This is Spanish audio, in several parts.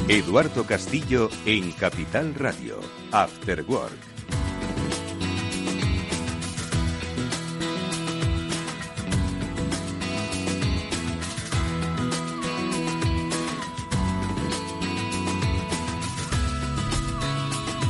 Eduardo Castillo en Capital Radio, After Work.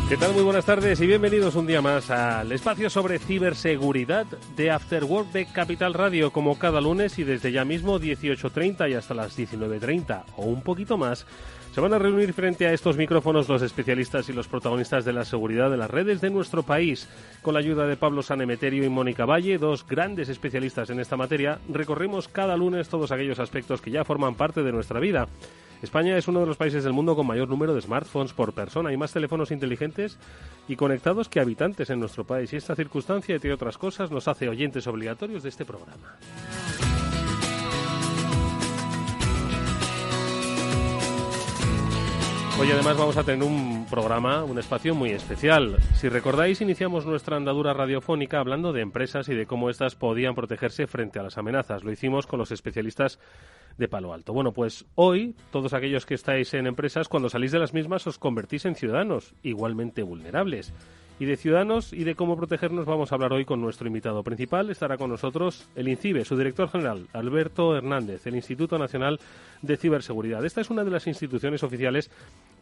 ¿Qué tal? Muy buenas tardes y bienvenidos un día más al espacio sobre ciberseguridad de After Work de Capital Radio, como cada lunes y desde ya mismo 18:30 y hasta las 19:30 o un poquito más. Se van a reunir frente a estos micrófonos los especialistas y los protagonistas de la seguridad de las redes de nuestro país. Con la ayuda de Pablo Sanemeterio y Mónica Valle, dos grandes especialistas en esta materia, recorrimos cada lunes todos aquellos aspectos que ya forman parte de nuestra vida. España es uno de los países del mundo con mayor número de smartphones por persona y más teléfonos inteligentes y conectados que habitantes en nuestro país. Y esta circunstancia, entre otras cosas, nos hace oyentes obligatorios de este programa. Hoy además vamos a tener un programa, un espacio muy especial. Si recordáis, iniciamos nuestra andadura radiofónica hablando de empresas y de cómo éstas podían protegerse frente a las amenazas. Lo hicimos con los especialistas de Palo Alto. Bueno, pues hoy, todos aquellos que estáis en empresas, cuando salís de las mismas os convertís en ciudadanos igualmente vulnerables. Y de ciudadanos y de cómo protegernos vamos a hablar hoy con nuestro invitado principal. Estará con nosotros el INCIBE, su director general, Alberto Hernández, el Instituto Nacional de Ciberseguridad. Esta es una de las instituciones oficiales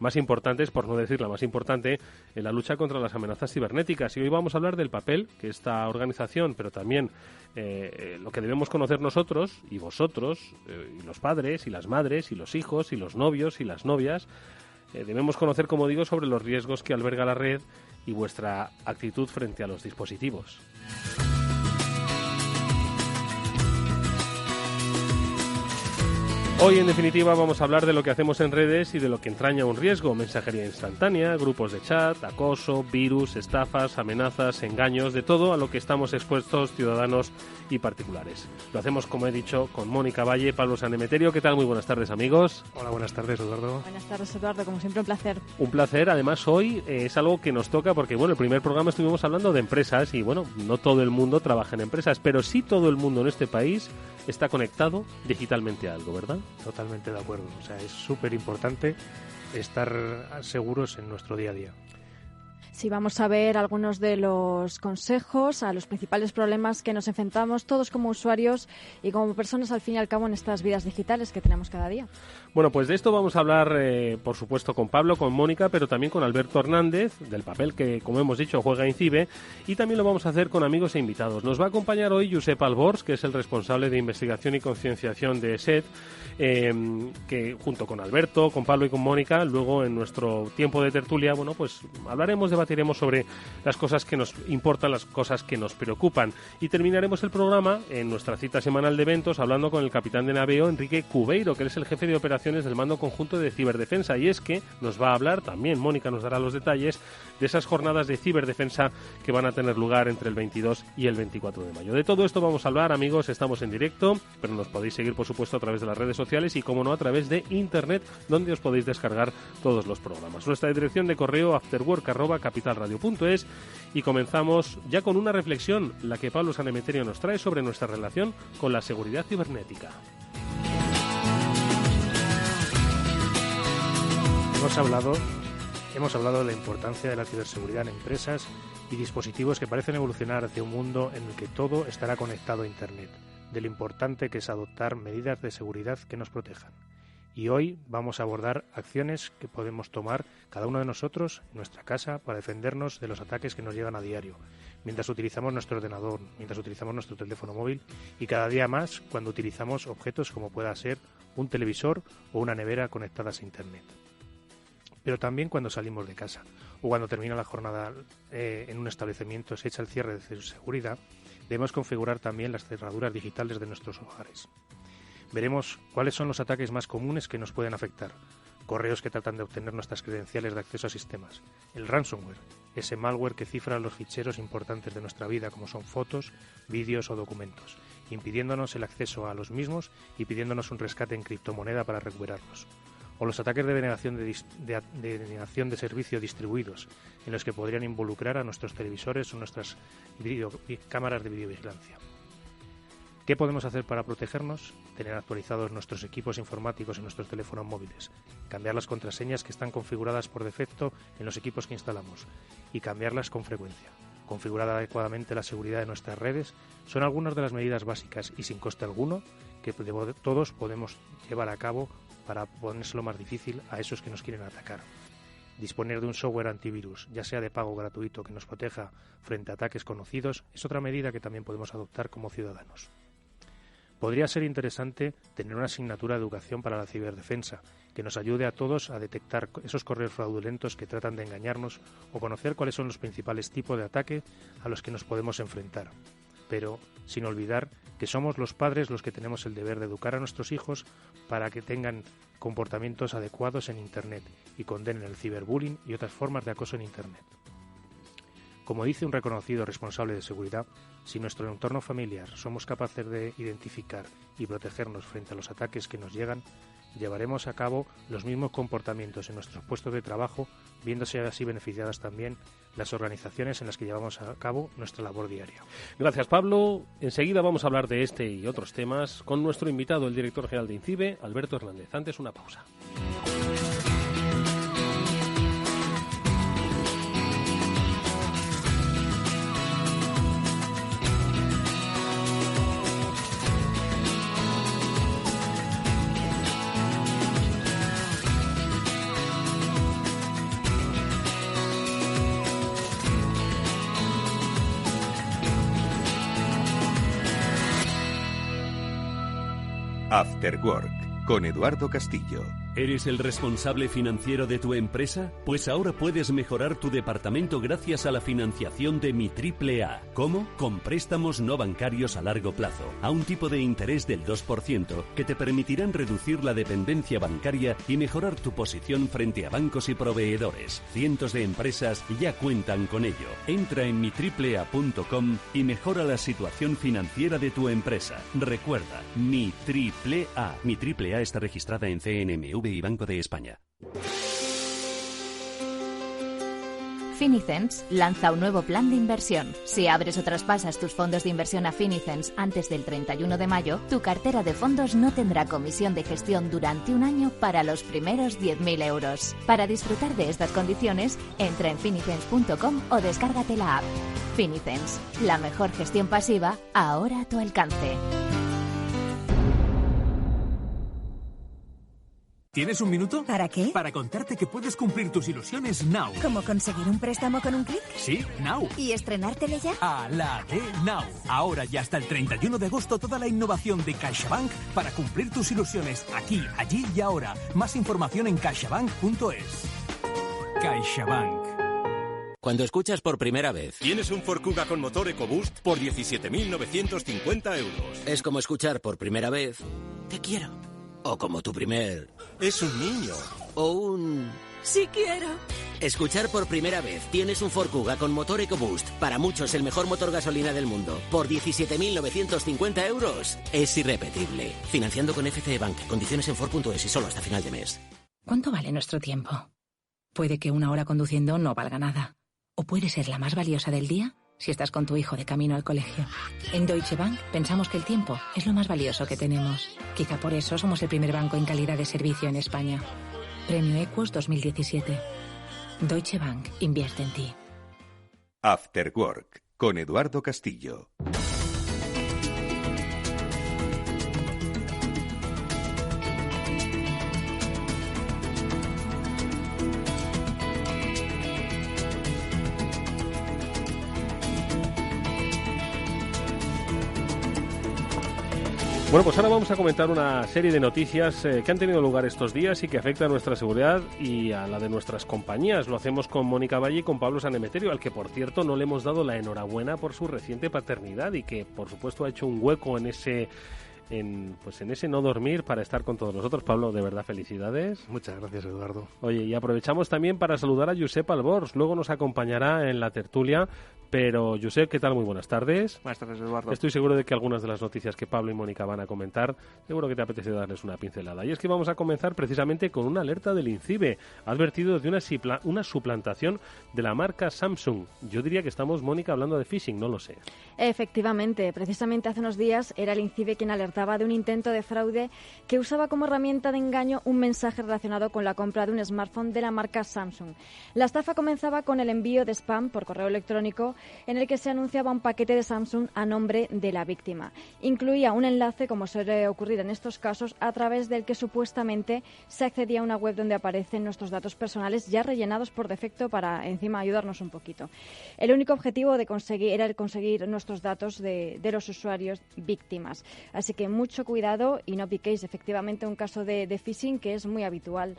más importantes, por no decir la más importante, en la lucha contra las amenazas cibernéticas. Y hoy vamos a hablar del papel que esta organización, pero también lo que debemos conocer nosotros y vosotros, y los padres y las madres y los hijos y los novios y las novias, debemos conocer, como digo, sobre los riesgos que alberga la red y vuestra actitud frente a los dispositivos. Hoy, en definitiva, vamos a hablar de lo que hacemos en redes y de lo que entraña un riesgo: mensajería instantánea, grupos de chat, acoso, virus, estafas, amenazas, engaños, de todo a lo que estamos expuestos ciudadanos y particulares. Lo hacemos, como he dicho, con Mónica Valle, Pablo Sanemeterio. ¿Qué tal? Muy buenas tardes, amigos. Hola, buenas tardes, Eduardo. Buenas tardes, Eduardo. Como siempre, un placer. Un placer. Además, hoy es algo que nos toca porque, bueno, el primer programa estuvimos hablando de empresas y, bueno, no todo el mundo trabaja en empresas, pero sí todo el mundo en este país está conectado digitalmente a algo, ¿verdad? Totalmente de acuerdo. O sea, es súper importante estar seguros en nuestro día a día. Sí, vamos a ver algunos de los consejos a los principales problemas que nos enfrentamos todos como usuarios y como personas, al fin y al cabo, en estas vidas digitales que tenemos cada día. Bueno, pues de esto vamos a hablar, por supuesto, con Pablo, con Mónica, pero también con Alberto Hernández, del papel que, como hemos dicho, juega INCIBE, y también lo vamos a hacer con amigos e invitados. Nos va a acompañar hoy Josep Albors, que es el responsable de investigación y concienciación de SET, que junto con Alberto, con Pablo y con Mónica, luego en nuestro tiempo de tertulia, bueno, pues debatiremos sobre las cosas que nos importan, las cosas que nos preocupan, y terminaremos el programa en nuestra cita semanal de eventos hablando con el capitán de navío Enrique Cubeiro, que es el jefe de operaciones del Mando Conjunto de Ciberdefensa, y es que nos va a hablar, también Mónica nos dará los detalles, de esas jornadas de ciberdefensa que van a tener lugar entre el 22 y el 24 de mayo. De todo esto vamos a hablar, amigos. Estamos en directo, pero nos podéis seguir, por supuesto, a través de las redes sociales y, como no, a través de internet, donde os podéis descargar todos los programas. Nuestra dirección de correo afterwork@capitalradio.es, y comenzamos ya con una reflexión, la que Pablo Sanemeterio nos trae sobre nuestra relación con la seguridad cibernética. Hemos hablado de la importancia de la ciberseguridad en empresas y dispositivos que parecen evolucionar hacia un mundo en el que todo estará conectado a Internet, de lo importante que es adoptar medidas de seguridad que nos protejan. Y hoy vamos a abordar acciones que podemos tomar cada uno de nosotros en nuestra casa para defendernos de los ataques que nos llegan a diario, mientras utilizamos nuestro ordenador, mientras utilizamos nuestro teléfono móvil y cada día más cuando utilizamos objetos como pueda ser un televisor o una nevera conectadas a Internet. Pero también cuando salimos de casa o cuando termina la jornada en un establecimiento, se echa el cierre de seguridad, debemos configurar también las cerraduras digitales de nuestros hogares. Veremos cuáles son los ataques más comunes que nos pueden afectar. Correos que tratan de obtener nuestras credenciales de acceso a sistemas. El ransomware, ese malware que cifra los ficheros importantes de nuestra vida, como son fotos, vídeos o documentos, impidiéndonos el acceso a los mismos y pidiéndonos un rescate en criptomoneda para recuperarlos. O los ataques de denegación de servicio distribuidos, en los que podrían involucrar a nuestros televisores o nuestras cámaras de videovigilancia. ¿Qué podemos hacer para protegernos? Tener actualizados nuestros equipos informáticos en nuestros teléfonos móviles, cambiar las contraseñas que están configuradas por defecto en los equipos que instalamos y cambiarlas con frecuencia. Configurar adecuadamente la seguridad de nuestras redes son algunas de las medidas básicas y sin coste alguno que todos podemos llevar a cabo para ponérselo más difícil a esos que nos quieren atacar. Disponer de un software antivirus, ya sea de pago gratuito, que nos proteja frente a ataques conocidos, es otra medida que también podemos adoptar como ciudadanos. Podría ser interesante tener una asignatura de educación para la ciberdefensa, que nos ayude a todos a detectar esos correos fraudulentos que tratan de engañarnos o conocer cuáles son los principales tipos de ataque a los que nos podemos enfrentar. Pero sin olvidar que somos los padres los que tenemos el deber de educar a nuestros hijos para que tengan comportamientos adecuados en Internet y condenen el ciberbullying y otras formas de acoso en Internet. Como dice un reconocido responsable de seguridad, si en nuestro entorno familiar somos capaces de identificar y protegernos frente a los ataques que nos llegan, llevaremos a cabo los mismos comportamientos en nuestros puestos de trabajo, viéndose así beneficiadas también las organizaciones en las que llevamos a cabo nuestra labor diaria. Gracias, Pablo. Enseguida vamos a hablar de este y otros temas con nuestro invitado, el director general de INCIBE, Alberto Hernández. Antes, una pausa. After Work, con Eduardo Castillo. ¿Eres el responsable financiero de tu empresa? Pues ahora puedes mejorar tu departamento gracias a la financiación de Mi Triple A. ¿Cómo? Con préstamos no bancarios a largo plazo, a un tipo de interés del 2% que te permitirán reducir la dependencia bancaria y mejorar tu posición frente a bancos y proveedores. Cientos de empresas ya cuentan con ello. Entra en mitriplea.com y mejora la situación financiera de tu empresa. Recuerda, Mi Triple A. Mi Triple A está registrada en CNMV y Banco de España. Finicens lanza un nuevo plan de inversión. Si abres o traspasas tus fondos de inversión a Finicens antes del 31 de mayo, tu cartera de fondos no tendrá comisión de gestión durante un año para los primeros 10.000 euros. Para disfrutar de estas condiciones, entra en finicens.com o descárgate la app. Finicens, la mejor gestión pasiva, ahora a tu alcance. ¿Tienes un minuto? ¿Para qué? Para contarte que puedes cumplir tus ilusiones now. ¿Cómo conseguir un préstamo con un clic? Sí, now. ¿Y estrenártele ya? A la de now. Ahora y hasta el 31 de agosto toda la innovación de CaixaBank para cumplir tus ilusiones aquí, allí y ahora. Más información en caixabank.es. CaixaBank. Cuando escuchas por primera vez: ¿tienes un Ford Kuga con motor EcoBoost por 17.950 euros? Es como escuchar por primera vez: te quiero. O como tu primer... Es un niño. O un... ¡sí quiero! Escuchar por primera vez: tienes un Ford Kuga con motor EcoBoost, para muchos el mejor motor gasolina del mundo, por 17.950 euros, es irrepetible. Financiando con FCE Bank. Condiciones en Ford.es y solo hasta final de mes. ¿Cuánto vale nuestro tiempo? Puede que una hora conduciendo no valga nada. O puede ser la más valiosa del día si estás con tu hijo de camino al colegio. En Deutsche Bank pensamos que el tiempo es lo más valioso que tenemos. Quizá por eso somos el primer banco en calidad de servicio en España. Premio Equus 2017. Deutsche Bank invierte en ti. After Work, con Eduardo Castillo. Bueno, pues ahora vamos a comentar una serie de noticias que han tenido lugar estos días y que afectan a nuestra seguridad y a la de nuestras compañías. Lo hacemos con Mónica Valle y con Pablo San Emeterio, al que, por cierto, no le hemos dado la enhorabuena por su reciente paternidad y que, por supuesto, ha hecho un hueco en ese no dormir para estar con todos nosotros. Pablo, de verdad, felicidades. Muchas gracias, Eduardo. Oye, y aprovechamos también para saludar a Josep Albors. Luego nos acompañará en la tertulia Pero, Josep, ¿qué tal? Muy buenas tardes. Buenas tardes, Eduardo. Estoy seguro de que algunas de las noticias que Pablo y Mónica van a comentar, seguro que te apetece darles una pincelada. Y es que vamos a comenzar precisamente con una alerta del INCIBE. Ha advertido de una suplantación de la marca Samsung. Yo diría que estamos, Mónica, hablando de phishing, no lo sé. Efectivamente, precisamente hace unos días era el INCIBE quien alertaba de un intento de fraude que usaba como herramienta de engaño un mensaje relacionado con la compra de un smartphone de la marca Samsung. La estafa comenzaba con el envío de spam por correo electrónico en el que se anunciaba un paquete de Samsung a nombre de la víctima. Incluía un enlace, como suele ocurrir en estos casos, a través del que supuestamente se accedía a una web donde aparecen nuestros datos personales ya rellenados por defecto para encima ayudarnos un poquito. El único objetivo era el conseguir nuestros datos de los usuarios víctimas. Así que mucho cuidado y no piquéis. Efectivamente, un caso de phishing que es muy habitual.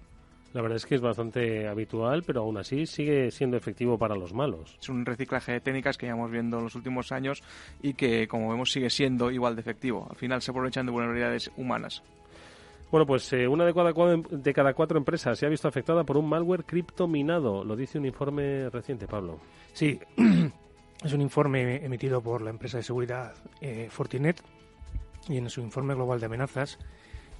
La verdad es que es bastante habitual, pero aún así sigue siendo efectivo para los malos. Es un reciclaje de técnicas que llevamos viendo en los últimos años y que, como vemos, sigue siendo igual de efectivo. Al final se aprovechan de vulnerabilidades humanas. Bueno, pues una de cada cuatro empresas se ha visto afectada por un malware criptominado. Lo dice un informe reciente, Pablo. Sí, es un informe emitido por la empresa de seguridad Fortinet y en su informe global de amenazas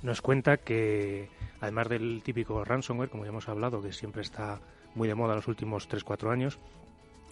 nos cuenta que, además del típico ransomware, como ya hemos hablado, que siempre está muy de moda en los últimos 3-4 años,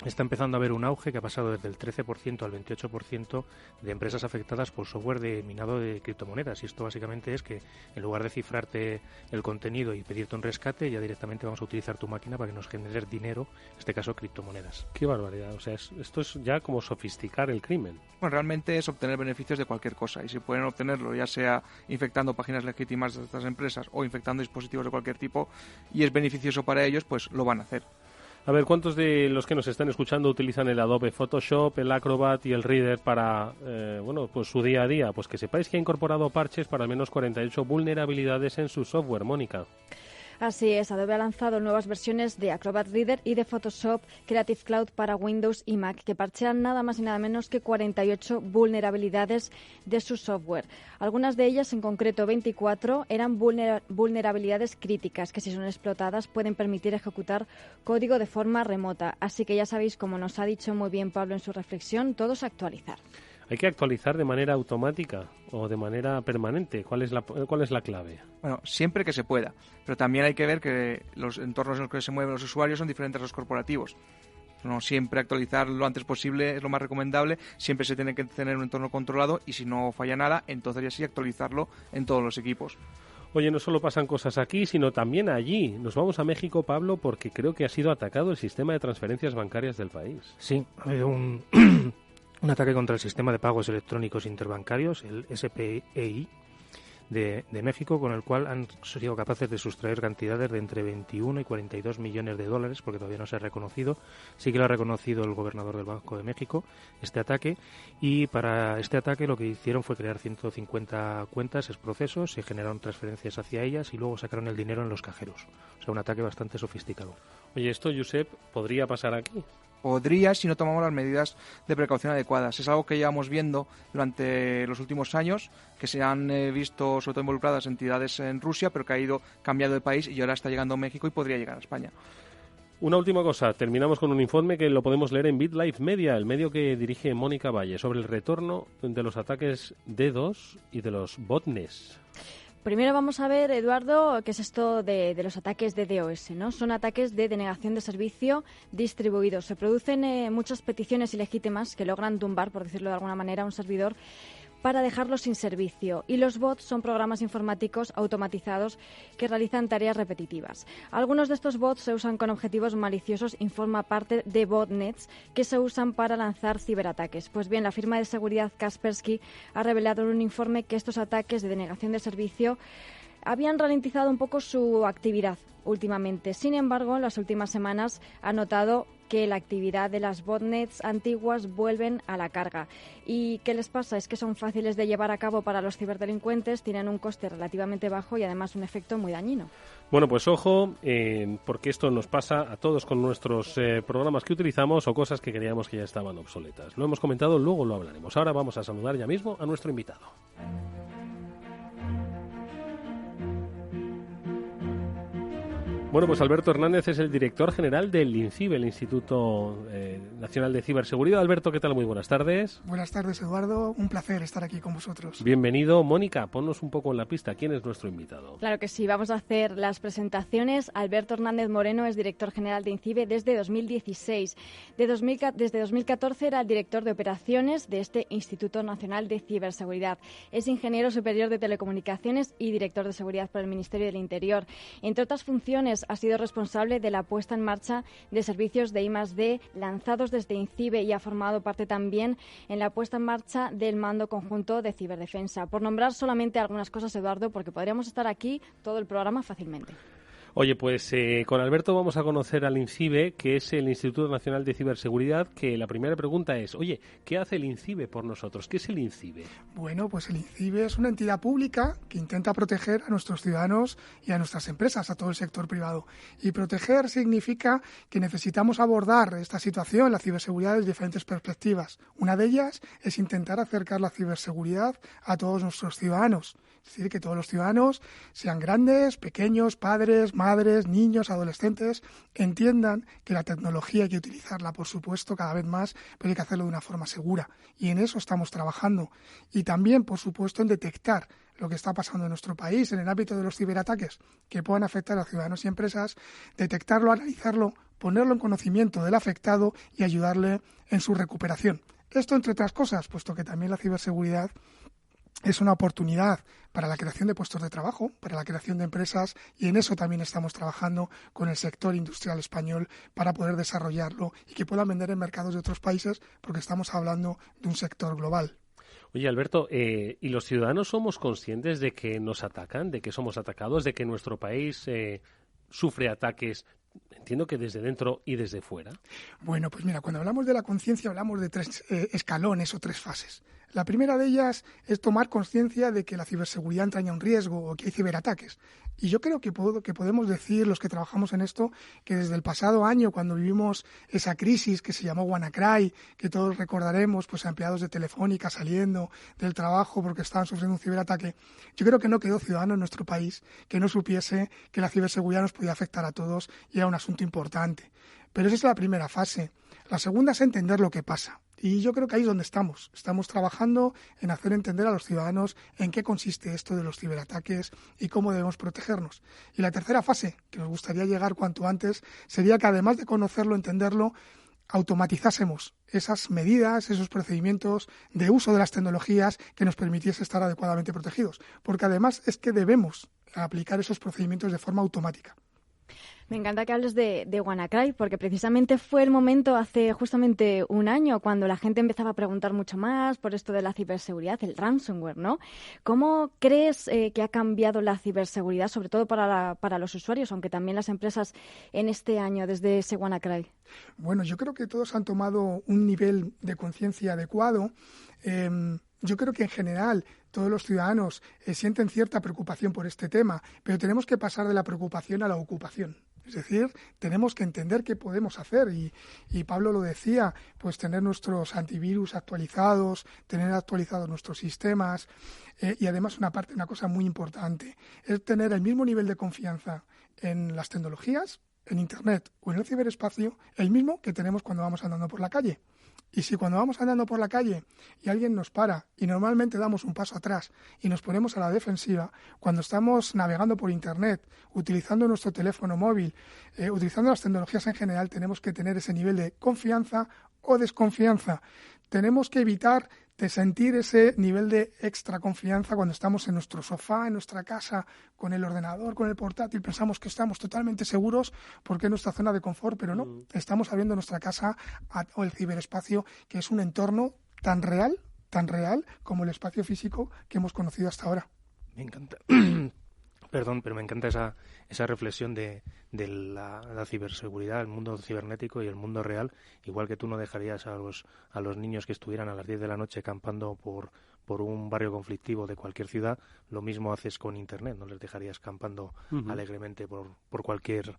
está empezando a haber un auge que ha pasado desde el 13% al 28% de empresas afectadas por software de minado de criptomonedas. Y esto básicamente es que en lugar de cifrarte el contenido y pedirte un rescate, ya directamente vamos a utilizar tu máquina para que nos genere dinero, en este caso criptomonedas. Qué barbaridad. O sea, esto es ya como sofisticar el crimen. Bueno, realmente es obtener beneficios de cualquier cosa y si pueden obtenerlo ya sea infectando páginas legítimas de estas empresas o infectando dispositivos de cualquier tipo y es beneficioso para ellos, pues lo van a hacer. A ver, ¿cuántos de los que nos están escuchando utilizan el Adobe Photoshop, el Acrobat y el Reader para pues su día a día? Pues que sepáis que ha incorporado parches para al menos 48 vulnerabilidades en su software, Mónica. Así es, Adobe ha lanzado nuevas versiones de Acrobat Reader y de Photoshop Creative Cloud para Windows y Mac, que parchean nada más y nada menos que 48 vulnerabilidades de su software. Algunas de ellas, en concreto 24, eran vulnerabilidades críticas, que si son explotadas pueden permitir ejecutar código de forma remota. Así que ya sabéis, como nos ha dicho muy bien Pablo en su reflexión, todos a actualizar. ¿Hay que actualizar de manera automática o de manera permanente? ¿Cuál es la clave? Bueno, siempre que se pueda. Pero también hay que ver que los entornos en los que se mueven los usuarios son diferentes a los corporativos. No siempre actualizar lo antes posible es lo más recomendable. Siempre se tiene que tener un entorno controlado y si no falla nada, entonces ya sí actualizarlo en todos los equipos. Oye, no solo pasan cosas aquí, sino también allí. Nos vamos a México, Pablo, porque creo que ha sido atacado el sistema de transferencias bancarias del país. Sí, ha habido un ataque contra el sistema de pagos electrónicos interbancarios, el SPEI, de México, con el cual han sido capaces de sustraer cantidades de entre 21 y 42 millones de dólares, porque todavía no se ha reconocido. Sí que lo ha reconocido el gobernador del Banco de México, este ataque, y para este ataque lo que hicieron fue crear 150 cuentas, procesos, se generaron transferencias hacia ellas y luego sacaron el dinero en los cajeros. O sea, un ataque bastante sofisticado. Oye, esto, Josep, ¿podría pasar aquí? Podría si no tomamos las medidas de precaución adecuadas. Es algo que llevamos viendo durante los últimos años, que se han visto sobre todo involucradas entidades en Rusia, pero que ha ido cambiando de país y ahora está llegando a México y podría llegar a España. Una última cosa, terminamos con un informe que lo podemos leer en BitLife Media, el medio que dirige Mónica Valle, sobre el retorno de los ataques DDoS y de los botnets. Primero vamos a ver, Eduardo, qué es esto de los ataques de DOS, ¿no? Son ataques de denegación de servicio distribuidos. Se producen muchas peticiones ilegítimas que logran tumbar, por decirlo de alguna manera, un servidor para dejarlo sin servicio. Y los bots son programas informáticos automatizados que realizan tareas repetitivas. Algunos de estos bots se usan con objetivos maliciosos y forman parte de botnets que se usan para lanzar ciberataques. Pues bien, la firma de seguridad Kaspersky ha revelado en un informe que estos ataques de denegación de servicio habían ralentizado un poco su actividad últimamente. Sin embargo, en las últimas semanas ha notado que la actividad de las botnets antiguas vuelven a la carga. ¿Y qué les pasa? Es que son fáciles de llevar a cabo para los ciberdelincuentes, tienen un coste relativamente bajo y además un efecto muy dañino. Bueno, pues ojo, porque esto nos pasa a todos con nuestros programas que utilizamos o cosas que creíamos que ya estaban obsoletas. Lo hemos comentado, luego lo hablaremos. Ahora vamos a saludar ya mismo a nuestro invitado. Bueno, pues Alberto Hernández es el director general del INCIBE, el Instituto Nacional de Ciberseguridad. Alberto, ¿qué tal? Muy buenas tardes. Buenas tardes, Eduardo. Un placer estar aquí con vosotros. Bienvenido. Mónica, ponnos un poco en la pista. ¿Quién es nuestro invitado? Claro que sí. Vamos a hacer las presentaciones. Alberto Hernández Moreno es director general de INCIBE desde 2016. Desde 2014 era el director de operaciones de este Instituto Nacional de Ciberseguridad. Es ingeniero superior de telecomunicaciones y director de seguridad por el Ministerio del Interior. Entre otras funciones, ha sido responsable de la puesta en marcha de servicios de I+D lanzados desde INCIBE y ha formado parte también en la puesta en marcha del Mando Conjunto de Ciberdefensa. Por nombrar solamente algunas cosas, Eduardo, porque podríamos estar aquí todo el programa fácilmente. Oye, pues con Alberto vamos a conocer al INCIBE, que es el Instituto Nacional de Ciberseguridad, que la primera pregunta es, oye, ¿qué hace el INCIBE por nosotros? ¿Qué es el INCIBE? Bueno, pues el INCIBE es una entidad pública que intenta proteger a nuestros ciudadanos y a nuestras empresas, a todo el sector privado. Y proteger significa que necesitamos abordar esta situación, la ciberseguridad, desde diferentes perspectivas. Una de ellas es intentar acercar la ciberseguridad a todos nuestros ciudadanos. Es decir, que todos los ciudadanos, sean grandes, pequeños, padres, madres, niños, adolescentes, entiendan que la tecnología hay que utilizarla, por supuesto, cada vez más, pero hay que hacerlo de una forma segura. Y en eso estamos trabajando. Y también, por supuesto, en detectar lo que está pasando en nuestro país en el ámbito de los ciberataques que puedan afectar a ciudadanos y empresas, detectarlo, analizarlo, ponerlo en conocimiento del afectado y ayudarle en su recuperación. Esto, entre otras cosas, puesto que también la ciberseguridad es una oportunidad para la creación de puestos de trabajo, para la creación de empresas, y en eso también estamos trabajando con el sector industrial español para poder desarrollarlo y que puedan vender en mercados de otros países, porque estamos hablando de un sector global. Oye, Alberto, ¿y los ciudadanos somos conscientes de que nos atacan, de que somos atacados, de que nuestro país sufre ataques? Entiendo que desde dentro y desde fuera. Bueno, pues mira, cuando hablamos de la conciencia hablamos de tres escalones o tres fases. La primera de ellas es tomar conciencia de que la ciberseguridad entraña un riesgo o que hay ciberataques. Y yo creo que podemos decir, los que trabajamos en esto, que desde el pasado año, cuando vivimos esa crisis que se llamó WannaCry, que todos recordaremos, pues a empleados de Telefónica saliendo del trabajo porque estaban sufriendo un ciberataque, yo creo que no quedó ciudadano en nuestro país que no supiese que la ciberseguridad nos podía afectar a todos y era un asunto importante. Pero esa es la primera fase. La segunda es entender lo que pasa. Y yo creo que ahí es donde estamos. Estamos trabajando en hacer entender a los ciudadanos en qué consiste esto de los ciberataques y cómo debemos protegernos. Y la tercera fase, que nos gustaría llegar cuanto antes, sería que además de conocerlo, entenderlo, automatizásemos esas medidas, esos procedimientos de uso de las tecnologías que nos permitiese estar adecuadamente protegidos. Porque además es que debemos aplicar esos procedimientos de forma automática. Me encanta que hables de WannaCry, porque precisamente fue el momento hace justamente un año cuando la gente empezaba a preguntar mucho más por esto de la ciberseguridad, el ransomware, ¿no? ¿Cómo crees que ha cambiado la ciberseguridad, sobre todo para los usuarios, aunque también las empresas en este año desde ese WannaCry? Bueno, yo creo que todos han tomado un nivel de conciencia adecuado. Yo creo que en general todos los ciudadanos sienten cierta preocupación por este tema, pero tenemos que pasar de la preocupación a la ocupación. Es decir, tenemos que entender qué podemos hacer y Pablo lo decía, pues tener nuestros antivirus actualizados, tener actualizados nuestros sistemas y además una cosa muy importante es tener el mismo nivel de confianza en las tecnologías, en Internet o en el ciberespacio, el mismo que tenemos cuando vamos andando por la calle. Y si cuando vamos andando por la calle y alguien nos para y normalmente damos un paso atrás y nos ponemos a la defensiva, cuando estamos navegando por Internet, utilizando nuestro teléfono móvil, utilizando las tecnologías en general, tenemos que tener ese nivel de confianza o desconfianza. Tenemos que evitar de sentir ese nivel de extra confianza cuando estamos en nuestro sofá, en nuestra casa, con el ordenador, con el portátil. Pensamos que estamos totalmente seguros porque es nuestra zona de confort, pero no. Estamos abriendo nuestra casa o el ciberespacio, que es un entorno tan real como el espacio físico que hemos conocido hasta ahora. Me encanta. Perdón, pero me encanta esa reflexión de la ciberseguridad, el mundo cibernético y el mundo real. Igual que tú no dejarías a los niños que estuvieran a las 10 de la noche campando por un barrio conflictivo de cualquier ciudad, lo mismo haces con Internet, no les dejarías campando alegremente por cualquier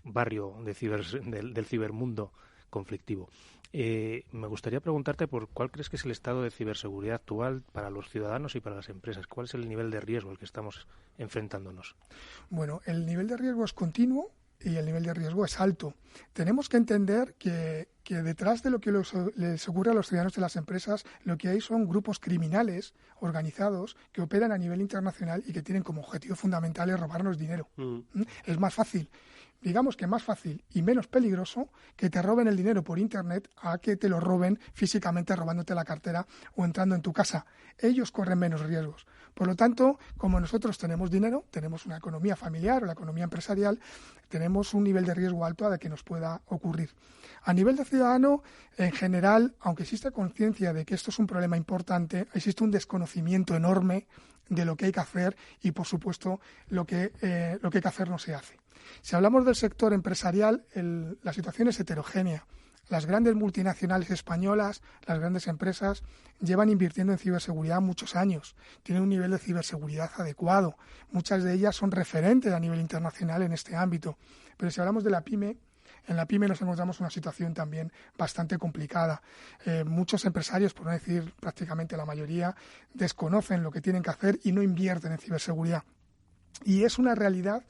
barrio del cibermundo conflictivo. Me gustaría preguntarte por cuál crees que es el estado de ciberseguridad actual para los ciudadanos y para las empresas. ¿Cuál es el nivel de riesgo al que estamos enfrentándonos? Bueno, el nivel de riesgo es continuo y el nivel de riesgo es alto. Tenemos que entender que detrás de lo que les ocurre a los ciudadanos de las empresas, lo que hay son grupos criminales organizados que operan a nivel internacional y que tienen como objetivo fundamental robarnos dinero. Es más fácil, digamos que más fácil y menos peligroso que te roben el dinero por Internet a que te lo roben físicamente robándote la cartera o entrando en tu casa. Ellos corren menos riesgos. Por lo tanto, como nosotros tenemos dinero, tenemos una economía familiar o la economía empresarial, tenemos un nivel de riesgo alto a de que nos pueda ocurrir. A nivel de ciudadano, en general, aunque existe conciencia de que esto es un problema importante, existe un desconocimiento enorme de lo que hay que hacer y, por supuesto, lo que hay que hacer no se hace. Si hablamos del sector empresarial, la situación es heterogénea. Las grandes multinacionales españolas, las grandes empresas, llevan invirtiendo en ciberseguridad muchos años. Tienen un nivel de ciberseguridad adecuado. Muchas de ellas son referentes a nivel internacional en este ámbito. Pero si hablamos de la PYME, en la PYME nos encontramos una situación también bastante complicada. Muchos empresarios, por no decir prácticamente la mayoría, desconocen lo que tienen que hacer y no invierten en ciberseguridad. Y es una realidad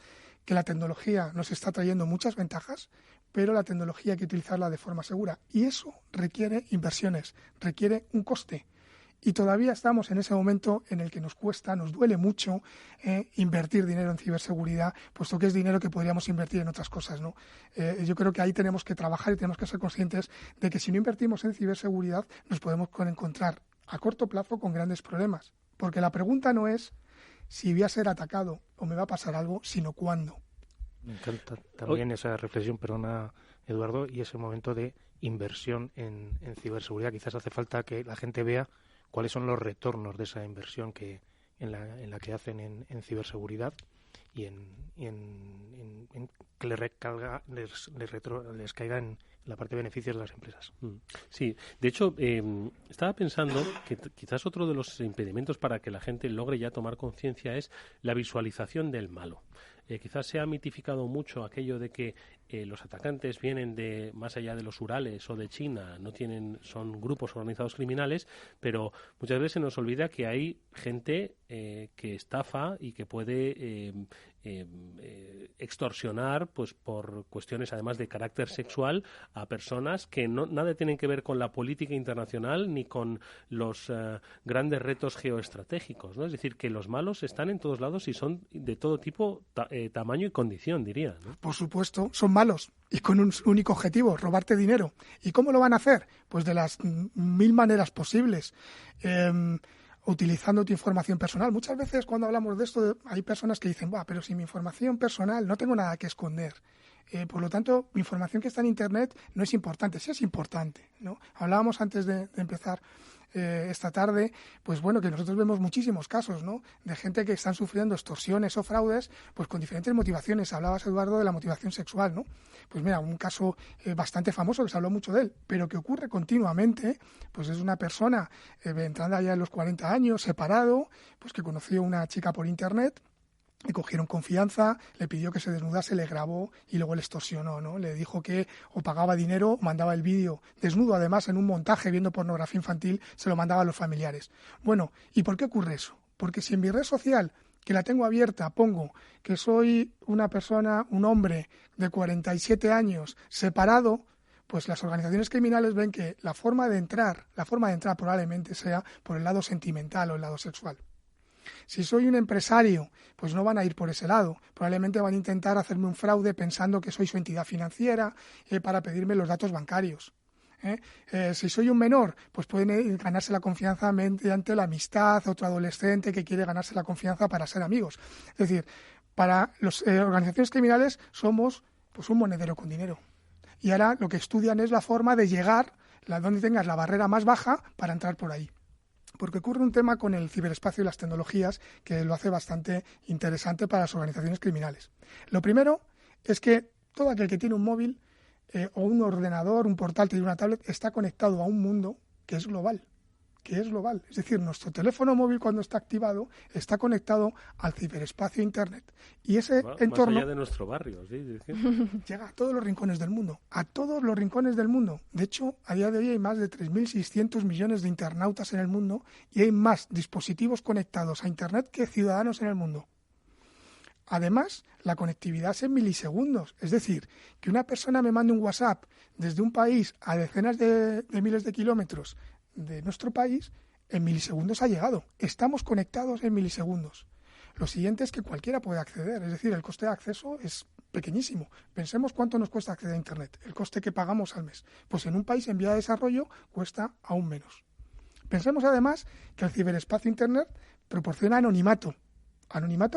que la tecnología nos está trayendo muchas ventajas, pero la tecnología hay que utilizarla de forma segura. Y eso requiere inversiones, requiere un coste. Y todavía estamos en ese momento en el que nos cuesta, nos duele mucho invertir dinero en ciberseguridad, puesto que es dinero que podríamos invertir en otras cosas, ¿no? Yo creo que ahí tenemos que trabajar y tenemos que ser conscientes de que si no invertimos en ciberseguridad nos podemos encontrar a corto plazo con grandes problemas. Porque la pregunta no es si voy a ser atacado o me va a pasar algo, sino cuándo. Me encanta también esa reflexión, perdona, Eduardo, y ese momento de inversión en ciberseguridad. Quizás hace falta que la gente vea cuáles son los retornos de esa inversión en la que hacen en ciberseguridad y en que les caiga en la parte de beneficios de las empresas. Sí, de hecho, estaba pensando que quizás otro de los impedimentos para que la gente logre ya tomar conciencia es la visualización del malo. Quizás se ha mitificado mucho aquello de que los atacantes vienen de más allá de los Urales o de China, son grupos organizados criminales, pero muchas veces se nos olvida que hay gente que estafa y que puede extorsionar, pues por cuestiones además de carácter sexual, a personas que nada tienen que ver con la política internacional ni con los grandes retos geoestratégicos, ¿no? Es decir, que los malos están en todos lados y son de todo tipo, tamaño y condición, diría, ¿no? Por supuesto, son malos y con un único objetivo, robarte dinero. ¿Y cómo lo van a hacer? Pues de las 1000 maneras posibles. Utilizando tu información personal. Muchas veces cuando hablamos de esto hay personas que dicen, pero si mi información personal no tengo nada que esconder. Por lo tanto, mi información que está en Internet no es importante. Sí es importante, ¿no? Hablábamos antes de empezar esta tarde, pues bueno, que nosotros vemos muchísimos casos, ¿no? De gente que están sufriendo extorsiones o fraudes, pues con diferentes motivaciones. Hablabas, Eduardo, de la motivación sexual, ¿no? Pues mira, un caso bastante famoso que se habló mucho de él, pero que ocurre continuamente, pues es una persona entrando allá en los 40 años, separado, pues que conoció una chica por Internet, le cogieron confianza, le pidió que se desnudase, le grabó y luego le extorsionó, ¿no? Le dijo que o pagaba dinero, mandaba el vídeo desnudo, además en un montaje viendo pornografía infantil, se lo mandaba a los familiares. Bueno, ¿y por qué ocurre eso? Porque si en mi red social, que la tengo abierta, pongo que soy una persona, un hombre de 47 años, separado, pues las organizaciones criminales ven que la forma de entrar probablemente sea por el lado sentimental o el lado sexual. Si soy un empresario, pues no van a ir por ese lado. Probablemente van a intentar hacerme un fraude pensando que soy su entidad financiera para pedirme los datos bancarios. Si soy un menor, pues pueden ganarse la confianza mediante la amistad, otro adolescente que quiere ganarse la confianza para ser amigos. Es decir, para las organizaciones criminales somos pues un monedero con dinero. Y ahora lo que estudian es la forma de llegar donde tengas la barrera más baja para entrar por ahí. Porque ocurre un tema con el ciberespacio y las tecnologías que lo hace bastante interesante para las organizaciones criminales. Lo primero es que todo aquel que tiene un móvil o un ordenador, un portátil y una tablet está conectado a un mundo que es global. que es global. Es decir, nuestro teléfono móvil cuando está activado está conectado al ciberespacio Internet. Y ese entorno... Más allá de nuestro barrio, sí. Llega a todos los rincones del mundo. A todos los rincones del mundo. De hecho, a día de hoy hay más de 3.600 millones de internautas en el mundo y hay más dispositivos conectados a Internet que ciudadanos en el mundo. Además, la conectividad es en milisegundos. Es decir, que una persona me mande un WhatsApp desde un país a decenas de miles de kilómetros de nuestro país, en milisegundos ha llegado. Estamos conectados en milisegundos. Lo siguiente es que cualquiera puede acceder, es decir, el coste de acceso es pequeñísimo. Pensemos cuánto nos cuesta acceder a Internet, el coste que pagamos al mes. Pues en un país en vía de desarrollo cuesta aún menos. Pensemos además que el ciberespacio Internet proporciona anonimato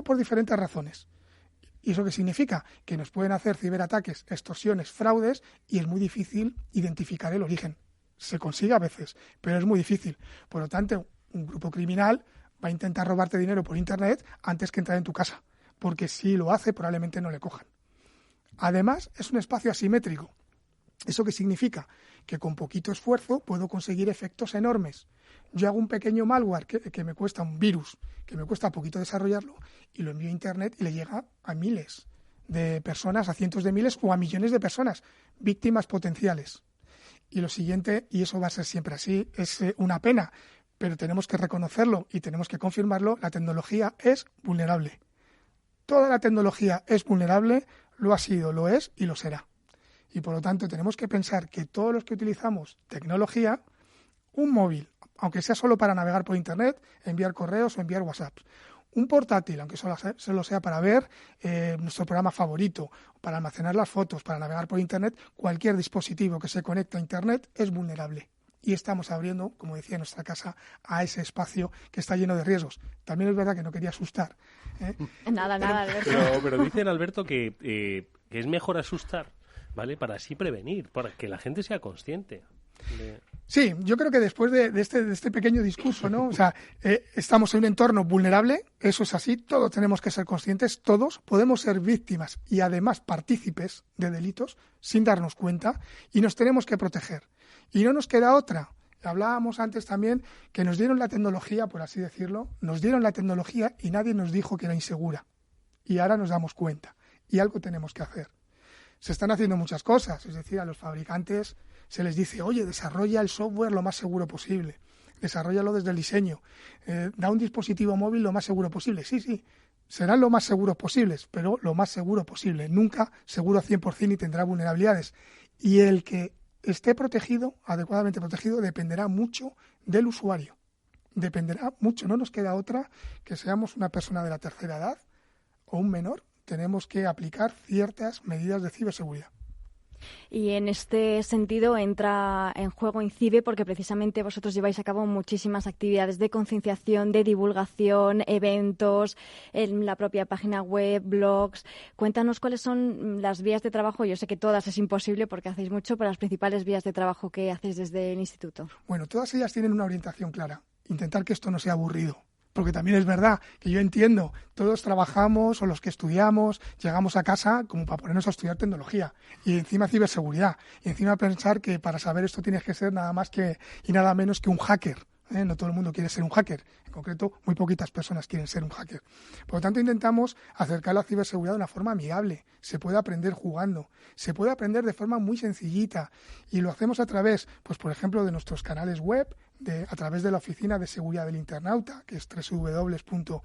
por diferentes razones. ¿Y eso qué significa? Que nos pueden hacer ciberataques, extorsiones, fraudes y es muy difícil identificar el origen. Se consigue a veces, pero es muy difícil. Por lo tanto, un grupo criminal va a intentar robarte dinero por Internet antes que entrar en tu casa, porque si lo hace probablemente no le cojan. Además, es un espacio asimétrico. ¿Eso qué significa? Que con poquito esfuerzo puedo conseguir efectos enormes. Yo hago un pequeño malware que me cuesta un virus, que me cuesta poquito desarrollarlo, y lo envío a Internet y le llega a miles de personas, a cientos de miles o a millones de personas, víctimas potenciales. Y lo siguiente, y eso va a ser siempre así, es una pena, pero tenemos que reconocerlo y tenemos que confirmarlo, la tecnología es vulnerable. Toda la tecnología es vulnerable, lo ha sido, lo es y lo será. Y por lo tanto tenemos que pensar que todos los que utilizamos tecnología, un móvil, aunque sea solo para navegar por Internet, enviar correos o enviar WhatsApps, un portátil, aunque solo sea para ver nuestro programa favorito, para almacenar las fotos, para navegar por Internet, cualquier dispositivo que se conecte a Internet es vulnerable. Y estamos abriendo, como decía, nuestra casa a ese espacio que está lleno de riesgos. También es verdad que no quería asustar. Nada, Alberto. Pero dicen, Alberto, que es mejor asustar, ¿vale? Para así prevenir, para que la gente sea consciente. Sí, yo creo que después de este pequeño discurso, ¿no? O sea, estamos en un entorno vulnerable, eso es así, todos tenemos que ser conscientes, todos podemos ser víctimas y además partícipes de delitos sin darnos cuenta y nos tenemos que proteger. Y no nos queda otra. Hablábamos antes también que nos dieron la tecnología, por así decirlo, nos dieron la tecnología y nadie nos dijo que era insegura. Y ahora nos damos cuenta y algo tenemos que hacer. Se están haciendo muchas cosas, es decir, a los fabricantes se les dice, oye, desarrolla el software lo más seguro posible, desarróllalo desde el diseño, da un dispositivo móvil lo más seguro posible. Sí, serán lo más seguros posibles, pero lo más seguro posible, nunca seguro 100% y tendrá vulnerabilidades. Y el que esté protegido, adecuadamente protegido, dependerá mucho del usuario. Dependerá mucho, no nos queda otra que seamos una persona de la tercera edad o un menor, tenemos que aplicar ciertas medidas de ciberseguridad. Y en este sentido entra en juego INCIBE porque precisamente vosotros lleváis a cabo muchísimas actividades de concienciación, de divulgación, eventos, en la propia página web, blogs. Cuéntanos cuáles son las vías de trabajo. Yo sé que todas es imposible porque hacéis mucho, pero las principales vías de trabajo que hacéis desde el instituto. Bueno, todas ellas tienen una orientación clara. Intentar que esto no sea aburrido. Porque también es verdad que yo entiendo, todos trabajamos o los que estudiamos, llegamos a casa como para ponernos a estudiar tecnología y encima ciberseguridad y encima pensar que para saber esto tienes que ser nada más que y nada menos que un hacker. No todo el mundo quiere ser un hacker, en concreto muy poquitas personas quieren ser un hacker. Por lo tanto intentamos acercar la ciberseguridad de una forma amigable, se puede aprender jugando, se puede aprender de forma muy sencillita y lo hacemos a través, pues por ejemplo, de nuestros canales web, a través de la Oficina de Seguridad del Internauta, que es www.osi.es,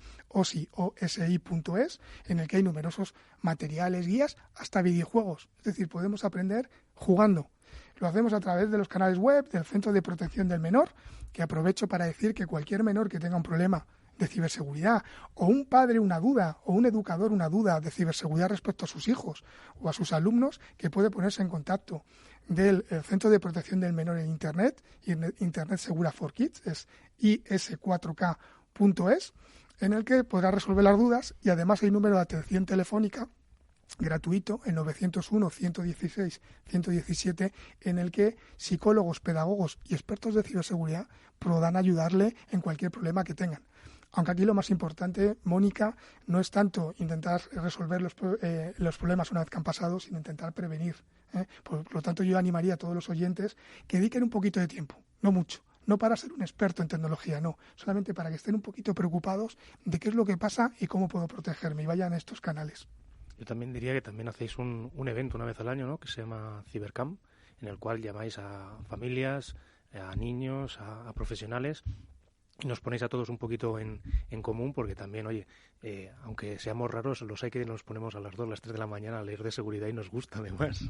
en el que hay numerosos materiales, guías, hasta videojuegos. Es decir, podemos aprender jugando. Lo hacemos a través de los canales web del Centro de Protección del Menor, que aprovecho para decir que cualquier menor que tenga un problema de ciberseguridad, o un padre una duda, o un educador una duda de ciberseguridad respecto a sus hijos o a sus alumnos, que puede ponerse en contacto del Centro de Protección del Menor en Internet, Internet Segura for Kids, es is4k.es, en el que podrá resolver las dudas y además hay número de atención telefónica gratuito, el 901-116-117, en el que psicólogos, pedagogos y expertos de ciberseguridad podrán ayudarle en cualquier problema que tengan. Aunque aquí lo más importante, Mónica, no es tanto intentar resolver los problemas una vez que han pasado, sino intentar prevenir. Por lo tanto, yo animaría a todos los oyentes que dediquen un poquito de tiempo, no mucho, no para ser un experto en tecnología, no, solamente para que estén un poquito preocupados de qué es lo que pasa y cómo puedo protegerme y vayan a estos canales. Yo también diría que también hacéis un evento una vez al año, ¿no?, que se llama Cybercamp, en el cual llamáis a familias, a niños, a profesionales, y nos ponéis a todos un poquito en común, porque también, oye, aunque seamos raros, los hay que nos ponemos a las 2, las 3 de la mañana a leer de seguridad y nos gusta además.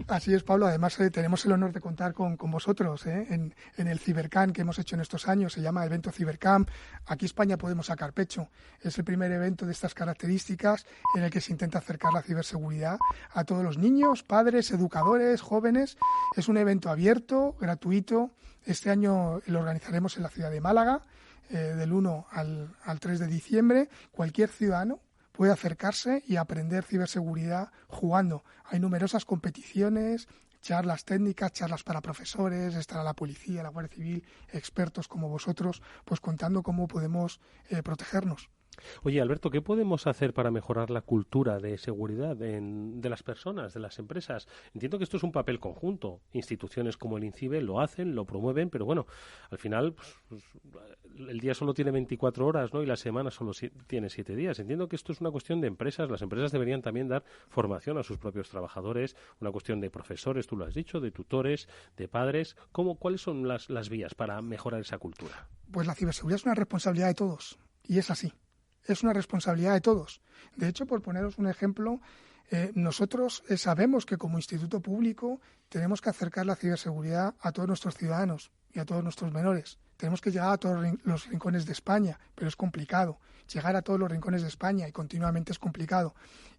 Así es, Pablo. Además, tenemos el honor de contar con vosotros en el Cybercamp que hemos hecho en estos años. Se llama evento Cybercamp. Aquí España podemos sacar pecho. Es el primer evento de estas características en el que se intenta acercar la ciberseguridad a todos los niños, padres, educadores, jóvenes. Es un evento abierto, gratuito. Este año lo organizaremos en la ciudad de Málaga, del 1 al 3 de diciembre. Cualquier ciudadano puede acercarse y aprender ciberseguridad jugando. Hay numerosas competiciones, charlas técnicas, charlas para profesores, estará la policía, la Guardia Civil, expertos como vosotros, pues contando cómo podemos protegernos. Oye, Alberto, ¿qué podemos hacer para mejorar la cultura de seguridad de las personas, de las empresas? Entiendo que esto es un papel conjunto. Instituciones como el INCIBE lo hacen, lo promueven, pero bueno, al final pues, el día solo tiene 24 horas, ¿no? Y la semana solo tiene 7 días. Entiendo que esto es una cuestión de empresas. Las empresas deberían también dar formación a sus propios trabajadores, una cuestión de profesores, tú lo has dicho, de tutores, de padres. ¿Cuáles son las vías para mejorar esa cultura? Pues la ciberseguridad es una responsabilidad de todos, y es así. Es una responsabilidad de todos. De hecho, por poneros un ejemplo, nosotros sabemos que como instituto público tenemos que acercar la ciberseguridad a todos nuestros ciudadanos y a todos nuestros menores. Tenemos que llegar a todos los rincones de España, pero es complicado. Llegar a todos los rincones de España y continuamente es complicado.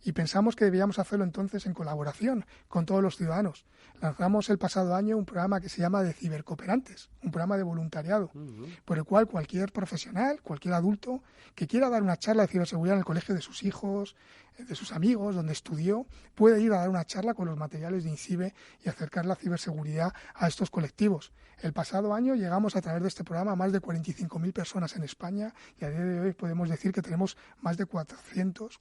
Y pensamos que debíamos hacerlo entonces en colaboración con todos los ciudadanos. Lanzamos el pasado año un programa que se llama de Cibercooperantes, un programa de voluntariado, por el cual cualquier profesional, cualquier adulto que quiera dar una charla de ciberseguridad en el colegio de sus hijos, de sus amigos, donde estudió, puede ir a dar una charla con los materiales de INCIBE y acercar la ciberseguridad a estos colectivos. El pasado año llegamos a través de este programa a más de 45.000 personas en España y a día de hoy podemos decir que tenemos más de 400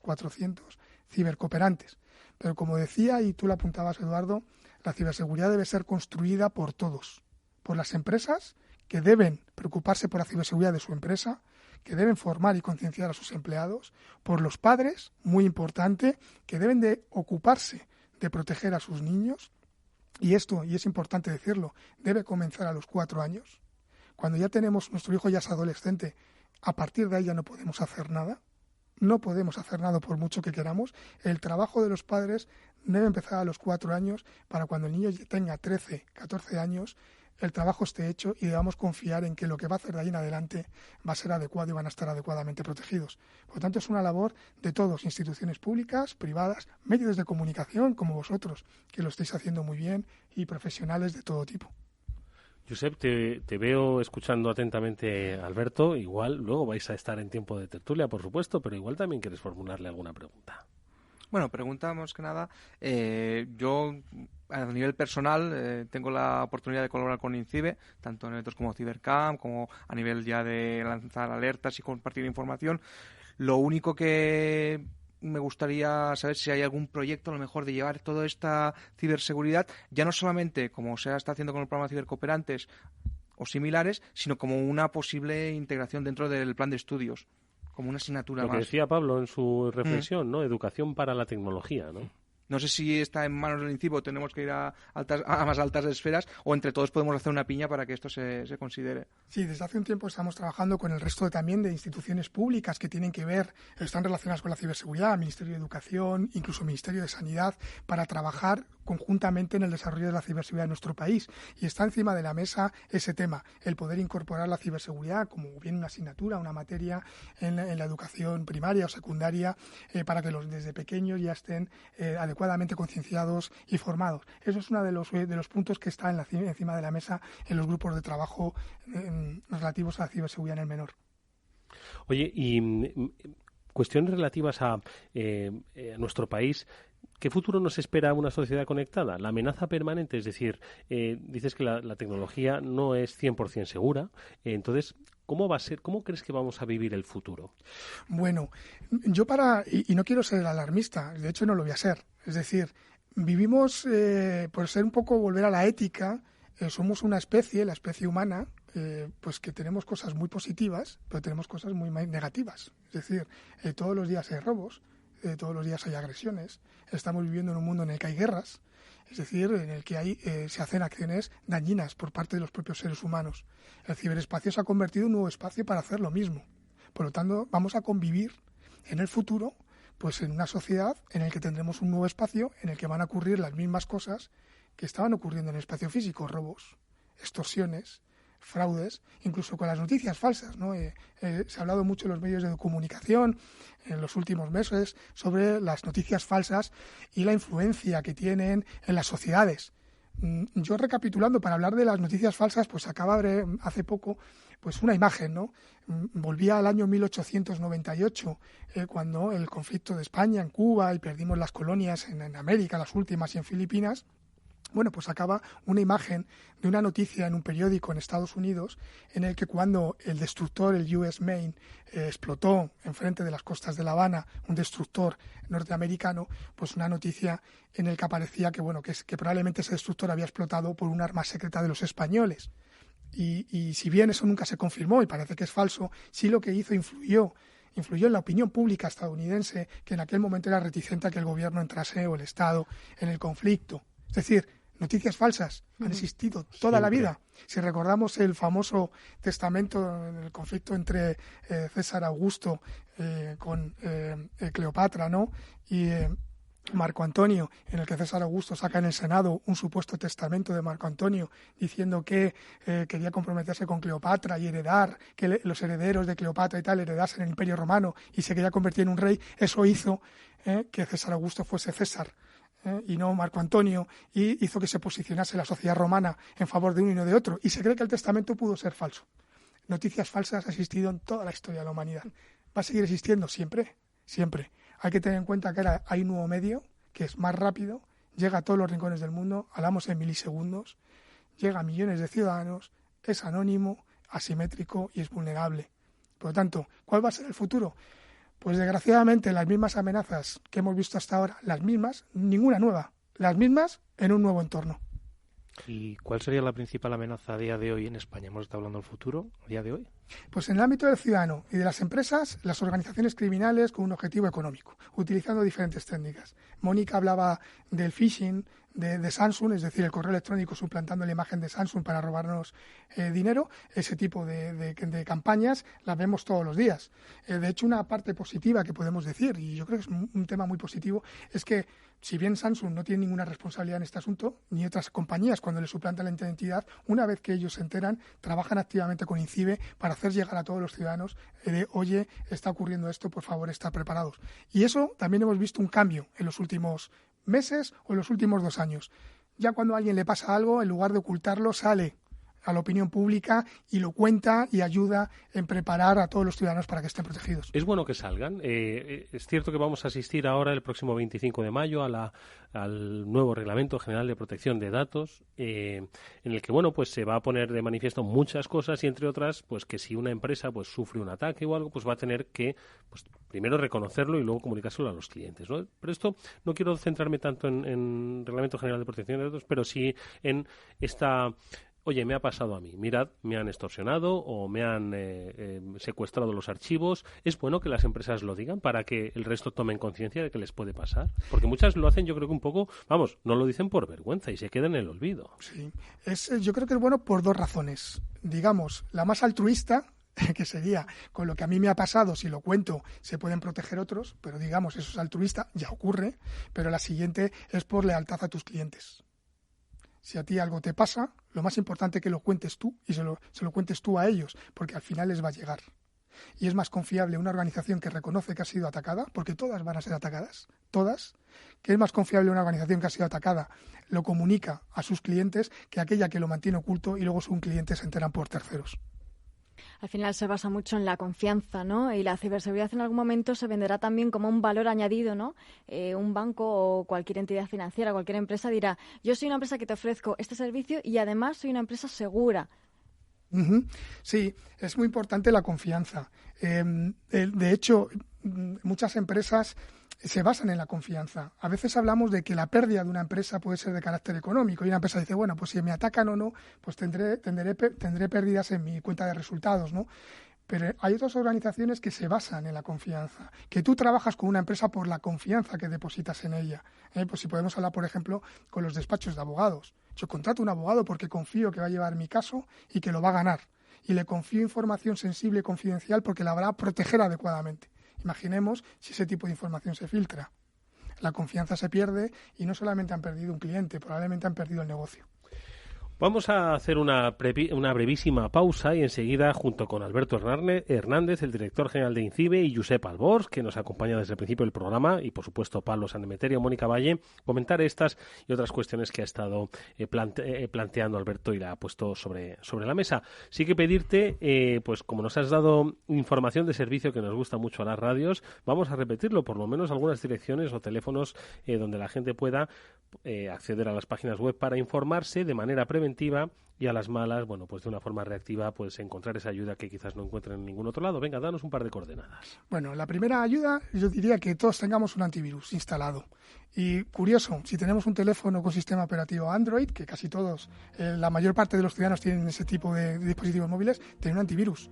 cibercooperantes. Pero como decía, y tú lo apuntabas, Eduardo, la ciberseguridad debe ser construida por todos, por las empresas que deben preocuparse por la ciberseguridad de su empresa, que deben formar y concienciar a sus empleados, por los padres, muy importante, que deben de ocuparse de proteger a sus niños. Y esto, y es importante decirlo, debe comenzar a los 4 años. Cuando ya tenemos, nuestro hijo ya es adolescente, a partir de ahí ya no podemos hacer nada. No podemos hacer nada por mucho que queramos. El trabajo de los padres debe empezar a los 4 años para cuando el niño tenga 13, 14 años, el trabajo esté hecho y debamos confiar en que lo que va a hacer de ahí en adelante va a ser adecuado y van a estar adecuadamente protegidos. Por lo tanto, es una labor de todos, instituciones públicas, privadas, medios de comunicación como vosotros, que lo estáis haciendo muy bien, y profesionales de todo tipo. Josep, te veo escuchando atentamente a Alberto. Igual luego vais a estar en tiempo de tertulia, por supuesto, pero igual también quieres formularle alguna pregunta. Bueno, preguntamos que nada. Yo, a nivel personal, tengo la oportunidad de colaborar con INCIBE, tanto en eventos como Cybercamp, como a nivel ya de lanzar alertas y compartir información. Lo único que me gustaría saber si hay algún proyecto, a lo mejor, de llevar toda esta ciberseguridad, ya no solamente como se está haciendo con el programa Cibercooperantes o similares, sino como una posible integración dentro del plan de estudios, como una asignatura más. Lo que decía Pablo en su reflexión, ¿no? Educación para la tecnología, ¿no? No sé si está en manos del INCIBE o tenemos que ir a más altas esferas, o entre todos podemos hacer una piña para que esto se considere. Sí, desde hace un tiempo estamos trabajando con el resto también de instituciones públicas que tienen que ver, están relacionadas con la ciberseguridad, Ministerio de Educación, incluso Ministerio de Sanidad, para trabajar conjuntamente en el desarrollo de la ciberseguridad en nuestro país. Y está encima de la mesa ese tema, el poder incorporar la ciberseguridad como bien una asignatura, una materia en la educación primaria o secundaria, para que desde pequeños ya estén adecuadamente concienciados y formados. Eso es uno de los puntos que está encima de la mesa en los grupos de trabajo relativos a la ciberseguridad en el menor. Oye, y cuestiones relativas a nuestro país. ¿Qué futuro nos espera una sociedad conectada? La amenaza permanente, es decir, dices que la tecnología no es 100% segura. Entonces, ¿cómo va a ser? ¿Cómo crees que vamos a vivir el futuro? Bueno, yo y no quiero ser alarmista, de hecho no lo voy a ser. Es decir, vivimos, por ser un poco volver a la ética, somos una especie, la especie humana, pues que tenemos cosas muy positivas, pero tenemos cosas muy negativas. Es decir, todos los días hay robos, todos los días hay agresiones, estamos viviendo en un mundo en el que hay guerras, es decir, en el que se hacen acciones dañinas por parte de los propios seres humanos. El ciberespacio se ha convertido en un nuevo espacio para hacer lo mismo. Por lo tanto, vamos a convivir en el futuro pues en una sociedad en la que tendremos un nuevo espacio en el que van a ocurrir las mismas cosas que estaban ocurriendo en el espacio físico, robos, extorsiones, fraudes, incluso con las noticias falsas, ¿no? Se ha hablado mucho en los medios de comunicación en los últimos meses sobre las noticias falsas y la influencia que tienen en las sociedades. Yo, recapitulando, para hablar de las noticias falsas, pues acaba de ver hace poco pues una imagen, ¿no? Volvía al año 1898, cuando el conflicto de España en Cuba y perdimos las colonias en América, las últimas, y en Filipinas. Bueno, pues acaba una imagen de una noticia en un periódico en Estados Unidos en el que cuando el destructor, el US Maine, explotó enfrente de las costas de La Habana, un destructor norteamericano, pues una noticia en el que aparecía que, bueno, que probablemente ese destructor había explotado por un arma secreta de los españoles. Y si bien eso nunca se confirmó y parece que es falso, sí lo que hizo influyó en la opinión pública estadounidense, que en aquel momento era reticente a que el gobierno entrase o el Estado en el conflicto. Es decir, noticias falsas han existido toda la vida. Si recordamos el famoso testamento en el conflicto entre César Augusto con Cleopatra, ¿no? Y Marco Antonio, en el que César Augusto saca en el Senado un supuesto testamento de Marco Antonio diciendo que quería comprometerse con Cleopatra y heredar, que los herederos de Cleopatra y tal heredasen el Imperio Romano y se quería convertir en un rey. Eso hizo que César Augusto fuese César y no Marco Antonio, y hizo que se posicionase la sociedad romana en favor de uno y no de otro. Y se cree que el testamento pudo ser falso. Noticias falsas ha existido en toda la historia de la humanidad. ¿Va a seguir existiendo? Siempre, siempre. Hay que tener en cuenta que ahora hay un nuevo medio que es más rápido, llega a todos los rincones del mundo, hablamos en milisegundos, llega a millones de ciudadanos, es anónimo, asimétrico y es vulnerable. Por lo tanto, ¿cuál va a ser el futuro? Pues desgraciadamente las mismas amenazas que hemos visto hasta ahora, las mismas, ninguna nueva, las mismas en un nuevo entorno. ¿Y cuál sería la principal amenaza a día de hoy en España? Hemos estado hablando del futuro, a día de hoy. Pues en el ámbito del ciudadano y de las empresas, las organizaciones criminales con un objetivo económico, utilizando diferentes técnicas. Mónica hablaba del phishing de Samsung, es decir, el correo electrónico suplantando la imagen de Samsung para robarnos dinero. Ese tipo de campañas las vemos todos los días. De hecho, una parte positiva que podemos decir, y yo creo que es un tema muy positivo, es que si bien Samsung no tiene ninguna responsabilidad en este asunto, ni otras compañías cuando le suplantan la identidad, una vez que ellos se enteran, trabajan activamente con INCIBE para hacer llegar a todos los ciudadanos de, oye, está ocurriendo esto, por favor, estar preparados. Y eso también hemos visto un cambio en los últimos meses o en los últimos 2 años. Ya cuando a alguien le pasa algo, en lugar de ocultarlo, sale a la opinión pública y lo cuenta y ayuda en preparar a todos los ciudadanos para que estén protegidos. Es bueno que salgan. Es cierto que vamos a asistir ahora, el próximo 25 de mayo, al nuevo Reglamento General de Protección de Datos, en el que, bueno, pues se va a poner de manifiesto muchas cosas y, entre otras, pues que si una empresa pues sufre un ataque o algo, pues va a tener que, pues, primero reconocerlo y luego comunicárselo a los clientes, ¿no? Pero esto no quiero centrarme tanto en Reglamento General de Protección de Datos, pero sí en esta... Oye, me ha pasado a mí, mirad, me han extorsionado o me han secuestrado los archivos. Es bueno que las empresas lo digan para que el resto tomen conciencia de que les puede pasar. Porque muchas lo hacen, yo creo que un poco, vamos, no lo dicen por vergüenza y se quedan en el olvido. Sí, yo creo que es bueno por 2 razones. Digamos, la más altruista, que sería con lo que a mí me ha pasado, si lo cuento se pueden proteger otros, pero digamos, eso es altruista, ya ocurre, pero la siguiente es por lealtad a tus clientes. Si a ti algo te pasa, lo más importante es que lo cuentes tú y se lo cuentes tú a ellos, porque al final les va a llegar. Y es más confiable una organización que reconoce que ha sido atacada, porque todas van a ser atacadas, todas, que es más confiable una organización que ha sido atacada, lo comunica a sus clientes, que aquella que lo mantiene oculto y luego sus clientes se enteran por terceros. Al final se basa mucho en la confianza, ¿no? Y la ciberseguridad en algún momento se venderá también como un valor añadido, ¿no? Un banco o cualquier entidad financiera, cualquier empresa dirá, yo soy una empresa que te ofrezco este servicio y además soy una empresa segura. Sí, es muy importante la confianza. De hecho, muchas empresas se basan en la confianza. A veces hablamos de que la pérdida de una empresa puede ser de carácter económico y una empresa dice, bueno, pues si me atacan o no, pues tendré pérdidas en mi cuenta de resultados, ¿no? Pero hay otras organizaciones que se basan en la confianza, que tú trabajas con una empresa por la confianza que depositas en ella. Pues si podemos hablar, por ejemplo, con los despachos de abogados. Yo contrato un abogado porque confío que va a llevar mi caso y que lo va a ganar. Y le confío información sensible y confidencial porque la va a proteger adecuadamente. Imaginemos si ese tipo de información se filtra. La confianza se pierde y no solamente han perdido un cliente, probablemente han perdido el negocio. Vamos a hacer una brevísima pausa y enseguida, junto con Alberto Hernández, el director general de INCIBE, y Josep Albors, que nos acompaña desde el principio del programa, y por supuesto Pablo Sandemeterio, Mónica Valle, comentar estas y otras cuestiones que ha estado planteando Alberto y la ha puesto sobre la mesa. Sí que pedirte, pues como nos has dado información de servicio que nos gusta mucho a las radios, vamos a repetirlo, por lo menos algunas direcciones o teléfonos donde la gente pueda acceder a las páginas web para informarse de manera preventiva y a las malas, bueno, pues de una forma reactiva, pues encontrar esa ayuda que quizás no encuentren en ningún otro lado. Venga, danos un par de coordenadas. Bueno, la primera ayuda, yo diría que todos tengamos un antivirus instalado. Y curioso, si tenemos un teléfono con sistema operativo Android, que casi todos, la mayor parte de los ciudadanos tienen ese tipo de dispositivos móviles, tienen un antivirus.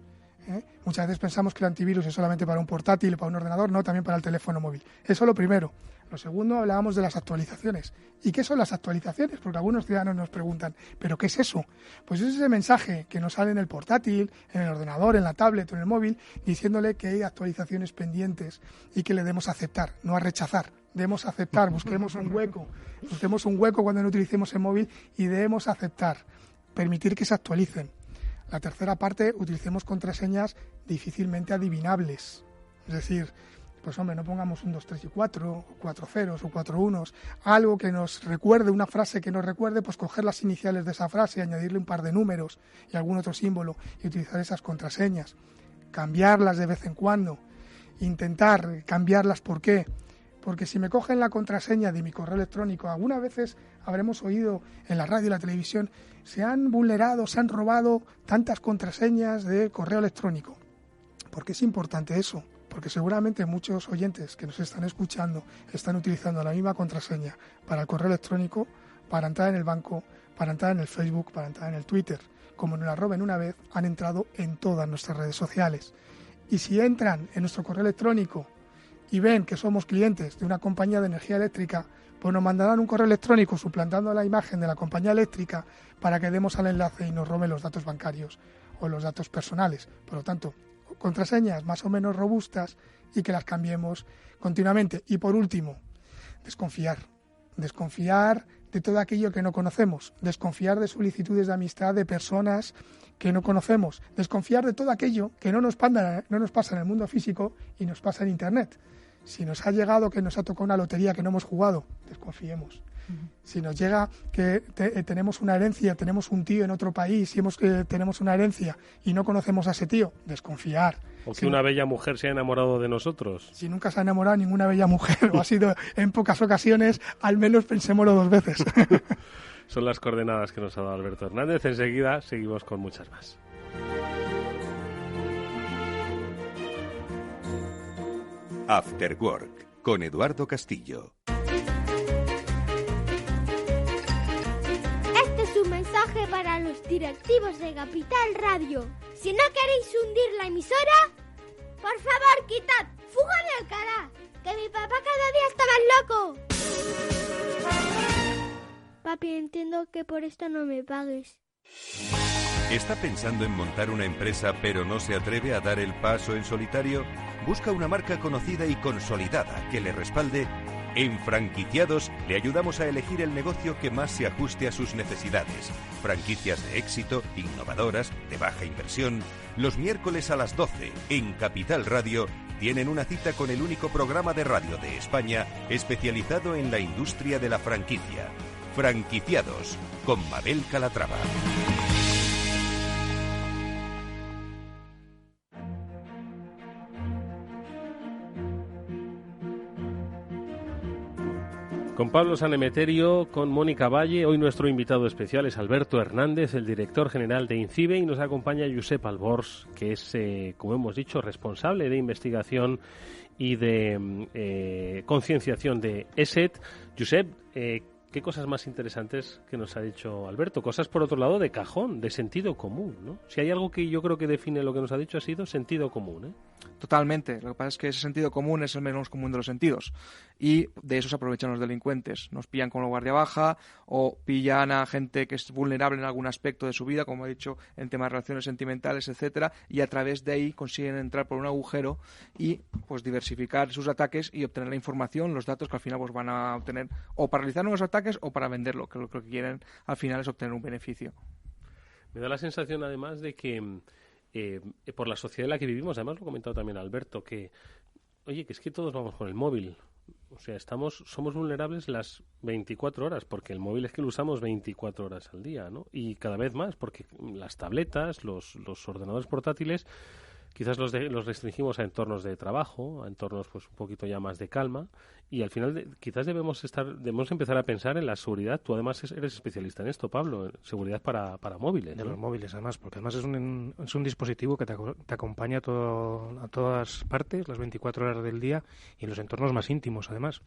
Muchas veces pensamos que el antivirus es solamente para un portátil, para un ordenador, no, también para el teléfono móvil. Eso lo primero. Lo segundo, hablábamos de las actualizaciones. ¿Y qué son las actualizaciones? Porque algunos ciudadanos nos preguntan, ¿pero qué es eso? Pues es ese mensaje que nos sale en el portátil, en el ordenador, en la tablet o en el móvil, diciéndole que hay actualizaciones pendientes y que le debemos aceptar, no a rechazar. Debemos aceptar, busquemos un hueco cuando no utilicemos el móvil y debemos aceptar, permitir que se actualicen. La tercera parte, utilicemos contraseñas difícilmente adivinables. Es decir, pues hombre, no pongamos 1, 2, 3 y 4, o 4 ceros o 4 unos, algo que nos recuerde, una frase que nos recuerde, pues coger las iniciales de esa frase, añadirle un par de números y algún otro símbolo y utilizar esas contraseñas. Cambiarlas de vez en cuando, intentar cambiarlas, ¿por qué? Porque si me cogen la contraseña de mi correo electrónico, algunas veces habremos oído en la radio y la televisión, se han vulnerado, se han robado tantas contraseñas de correo electrónico. ¿Por qué es importante eso? Porque seguramente muchos oyentes que nos están escuchando están utilizando la misma contraseña para el correo electrónico, para entrar en el banco, para entrar en el Facebook, para entrar en el Twitter. Como nos la roben una vez, han entrado en todas nuestras redes sociales. Y si entran en nuestro correo electrónico y ven que somos clientes de una compañía de energía eléctrica, pues nos mandarán un correo electrónico suplantando la imagen de la compañía eléctrica para que demos al enlace y nos roben los datos bancarios o los datos personales. Por lo tanto, contraseñas más o menos robustas y que las cambiemos continuamente. Y por último, desconfiar de todo aquello que no conocemos, desconfiar de solicitudes de amistad de personas que no conocemos, desconfiar de todo aquello que no nos pasa en el mundo físico y nos pasa en Internet. Si nos ha llegado que nos ha tocado una lotería que no hemos jugado, desconfiemos. Si nos llega que tenemos una herencia, tenemos un tío en otro país y tenemos una herencia y no conocemos a ese tío, desconfiar. O que una bella mujer se ha enamorado de nosotros. Si nunca se ha enamorado ninguna bella mujer o ha sido en pocas ocasiones, al menos pensémoslo 2 veces. Son las coordenadas que nos ha dado Alberto Hernández. Enseguida seguimos con muchas más. After Work, con Eduardo Castillo. Este es un mensaje para los directivos de Capital Radio. Si no queréis hundir la emisora, por favor, quitad Fuga de Alcalá, que mi papá cada día está más loco. Papi, entiendo que por esto no me pagues. ¿Está pensando en montar una empresa pero no se atreve a dar el paso en solitario? Busca una marca conocida y consolidada que le respalde. En Franquiciados le ayudamos a elegir el negocio que más se ajuste a sus necesidades. Franquicias de éxito, innovadoras, de baja inversión. Los miércoles a las 12 en Capital Radio tienen una cita con el único programa de radio de España especializado en la industria de la franquicia. Franquiciados, con Mabel Calatrava. Con Pablo Sanemeterio, con Mónica Valle. Hoy nuestro invitado especial es Alberto Hernández, el director general de INCIBE, y nos acompaña Josep Albors, que es, como hemos dicho, responsable de investigación y de concienciación de ESET. Josep, ¿qué cosas más interesantes que nos ha dicho Alberto? Cosas, por otro lado, de cajón, de sentido común, ¿no? Si hay algo que yo creo que define lo que nos ha dicho, ha sido sentido común, ¿eh? Totalmente. Lo que pasa es que ese sentido común es el menos común de los sentidos. Y de eso se aprovechan los delincuentes. Nos pillan con la guardia baja o pillan a gente que es vulnerable en algún aspecto de su vida, como he dicho, en temas de relaciones sentimentales, etcétera, y a través de ahí consiguen entrar por un agujero y pues diversificar sus ataques y obtener la información, los datos que al final pues van a obtener o para realizar nuevos ataques o para venderlo, que lo que quieren al final es obtener un beneficio. Me da la sensación además de que por la sociedad en la que vivimos, además lo ha comentado también Alberto, que oye, que es que todos vamos con el móvil. O sea, somos vulnerables las 24 horas, porque el móvil es que lo usamos 24 horas al día, ¿no? Y cada vez más, porque las tabletas, los ordenadores portátiles, quizás los restringimos a entornos de trabajo, a entornos pues un poquito ya más de calma, y al final quizás debemos empezar a pensar en la seguridad. Tú además eres especialista en esto, Pablo, seguridad para móviles, ¿no? De los móviles, además, porque además es un dispositivo que te acompaña a todas partes, las 24 horas del día, y en los entornos más íntimos, además.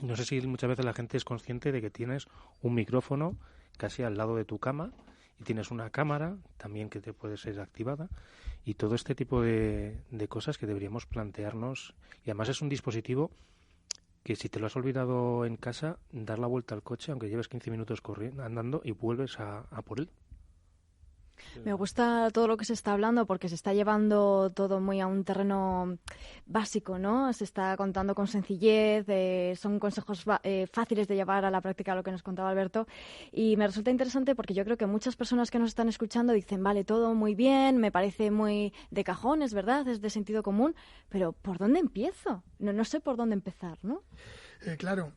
No sé si muchas veces la gente es consciente de que tienes un micrófono casi al lado de tu cama, y tienes una cámara también que te puede ser activada, y todo este tipo de cosas que deberíamos plantearnos. Y además es un dispositivo que si te lo has olvidado en casa, dar la vuelta al coche, aunque lleves 15 minutos andando, y vuelves a por él. Me gusta todo lo que se está hablando porque se está llevando todo muy a un terreno básico, ¿no? Se está contando con sencillez, son consejos fáciles de llevar a la práctica, lo que nos contaba Alberto, y me resulta interesante porque yo creo que muchas personas que nos están escuchando dicen, vale, todo muy bien, me parece muy de cajón, es verdad, es de sentido común, pero ¿por dónde empiezo? No sé por dónde empezar, ¿no? Claro,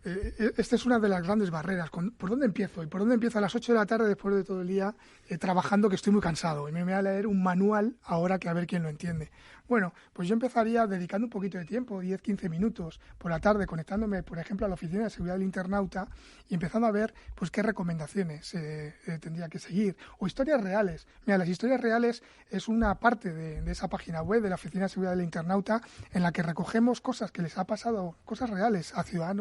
esta es una de las grandes barreras. ¿Por dónde empiezo? ¿Y por dónde empiezo a las 8 de la tarde después de todo el día trabajando, que estoy muy cansado? Y me voy a leer un manual ahora que a ver quién lo entiende. Bueno, pues yo empezaría dedicando un poquito de tiempo, 10-15 minutos por la tarde, conectándome, por ejemplo, a la Oficina de Seguridad del Internauta y empezando a ver pues qué recomendaciones tendría que seguir. O historias reales. Mira, las historias reales es una parte de esa página web de la Oficina de Seguridad del Internauta en la que recogemos cosas que les ha pasado, cosas reales a ciudadanos,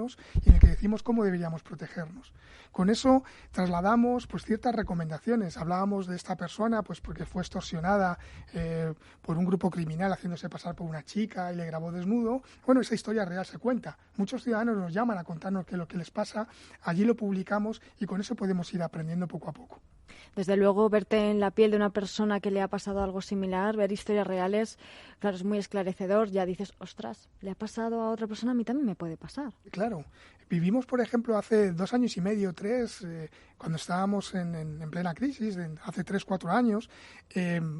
y en el que decimos cómo deberíamos protegernos. Con eso trasladamos pues ciertas recomendaciones. Hablábamos de esta persona pues porque fue extorsionada por un grupo criminal haciéndose pasar por una chica y le grabó desnudo. Bueno, esa historia real se cuenta. Muchos ciudadanos nos llaman a contarnos lo que les pasa. Allí lo publicamos y con eso podemos ir aprendiendo poco a poco. Desde luego, verte en la piel de una persona que le ha pasado algo similar, ver historias reales, claro, es muy esclarecedor. Ya dices, ostras, le ha pasado a otra persona, a mí también me puede pasar. Claro. Vivimos, por ejemplo, hace 2 años y medio, 3, cuando estábamos en plena crisis, hace 3-4 años,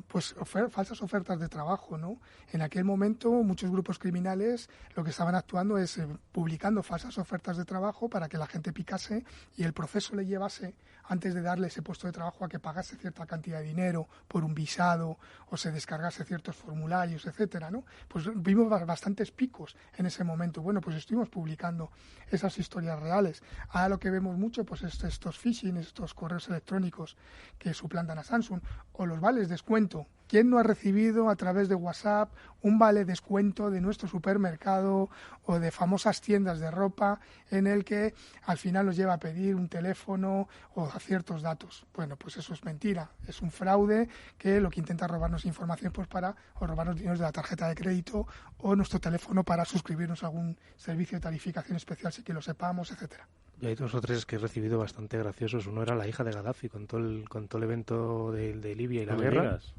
pues falsas ofertas de trabajo, ¿no? En aquel momento muchos grupos criminales lo que estaban actuando es publicando falsas ofertas de trabajo para que la gente picase y el proceso le llevase, antes de darle ese puesto de trabajo, a que pagase cierta cantidad de dinero por un visado o se descargase ciertos formularios, etcétera, ¿no? Pues vimos bastantes picos en ese momento. Bueno, pues estuvimos publicando esas historias reales. Ahora lo que vemos mucho pues es estos phishing, estos correos electrónicos que suplantan a Samsung, o los vales descuento. ¿Quién no ha recibido a través de WhatsApp un vale descuento de nuestro supermercado o de famosas tiendas de ropa en el que al final nos lleva a pedir un teléfono o a ciertos datos? Bueno, pues eso es mentira, es un fraude que lo que intenta robarnos información pues o robarnos dinero de la tarjeta de crédito o nuestro teléfono para suscribirnos a algún servicio de tarificación especial sin que lo sepamos, etcétera. Y hay 2 o 3 que he recibido bastante graciosos. Uno era la hija de Gaddafi con todo el evento de Libia y la guerra. Digas.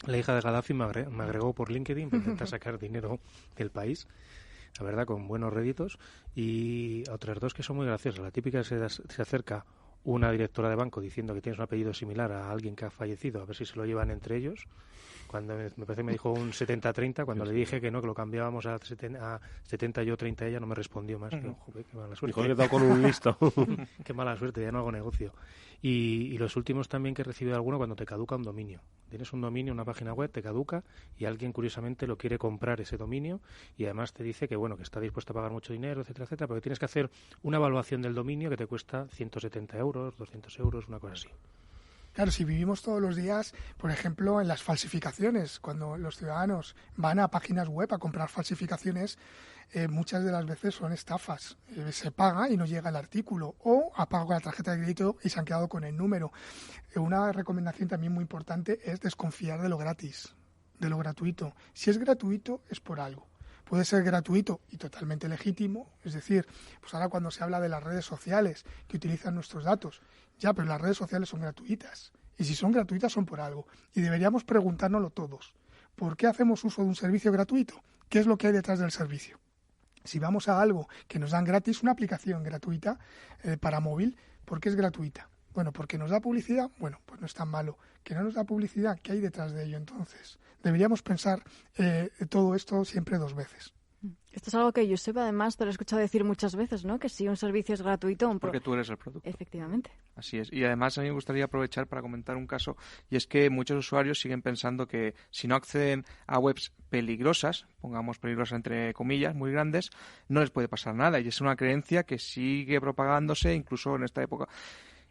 La hija de Gaddafi me agregó por LinkedIn para intentar sacar dinero del país, la verdad, con buenos réditos. Y otras 2 que son muy graciosas. La típica se acerca una directora de banco diciendo que tienes un apellido similar a alguien que ha fallecido, a ver si se lo llevan entre ellos, Cuando me parece que me dijo un 70-30, cuando le dije que no, que lo cambiábamos a 70 yo, 30 ella, no me respondió más. Digo, joder, qué mala suerte. Dijo que he dado con un listo. Qué mala suerte, ya no hago negocio. Y los últimos también que he recibido alguno cuando te caduca un dominio. Tienes un dominio, una página web, te caduca y alguien curiosamente lo quiere comprar ese dominio y además te dice que bueno, que está dispuesto a pagar mucho dinero, etcétera, etcétera, porque tienes que hacer una evaluación del dominio que te cuesta 170 euros, 200 euros, una cosa así. Claro, si vivimos todos los días, por ejemplo, en las falsificaciones, cuando los ciudadanos van a páginas web a comprar falsificaciones, muchas de las veces son estafas. Se paga y no llega el artículo, o ha pagado con la tarjeta de crédito y se han quedado con el número. Una recomendación también muy importante es desconfiar de lo gratis, de lo gratuito. Si es gratuito, es por algo. Puede ser gratuito y totalmente legítimo, es decir, pues ahora cuando se habla de las redes sociales que utilizan nuestros datos, ya, pero las redes sociales son gratuitas, y si son gratuitas son por algo, y deberíamos preguntárnoslo todos. ¿Por qué hacemos uso de un servicio gratuito? ¿Qué es lo que hay detrás del servicio? Si vamos a algo que nos dan gratis, una aplicación gratuita para móvil, ¿por qué es gratuita? Bueno, porque nos da publicidad, bueno, pues no es tan malo. Que no nos da publicidad, ¿qué hay detrás de ello entonces? Deberíamos pensar todo esto siempre dos veces. Esto es algo que Josep, además, te lo he escuchado decir muchas veces, ¿no? Que si un servicio es gratuito... Porque tú eres el producto. Efectivamente. Así es. Y además a mí me gustaría aprovechar para comentar un caso, y es que muchos usuarios siguen pensando que si no acceden a webs peligrosas, pongamos peligrosas entre comillas, muy grandes, no les puede pasar nada. Y es una creencia que sigue propagándose incluso en esta época.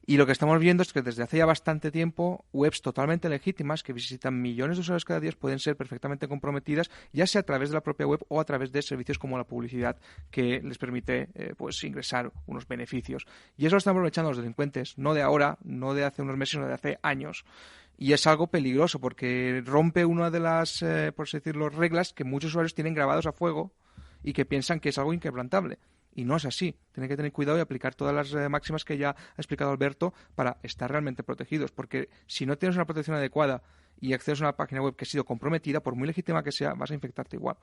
Y lo que estamos viendo es que desde hace ya bastante tiempo webs totalmente legítimas que visitan millones de usuarios cada día pueden ser perfectamente comprometidas, ya sea a través de la propia web o a través de servicios como la publicidad que les permite pues ingresar unos beneficios. Y eso lo están aprovechando los delincuentes, no de ahora, no de hace unos meses, sino de hace años. Y es algo peligroso porque rompe una de las, por así decirlo, reglas que muchos usuarios tienen grabados a fuego y que piensan que es algo inquebrantable. Y no es así. Tienen que tener cuidado y aplicar todas las máximas que ya ha explicado Alberto para estar realmente protegidos. Porque si no tienes una protección adecuada y accedes a una página web que ha sido comprometida, por muy legítima que sea, vas a infectarte igual.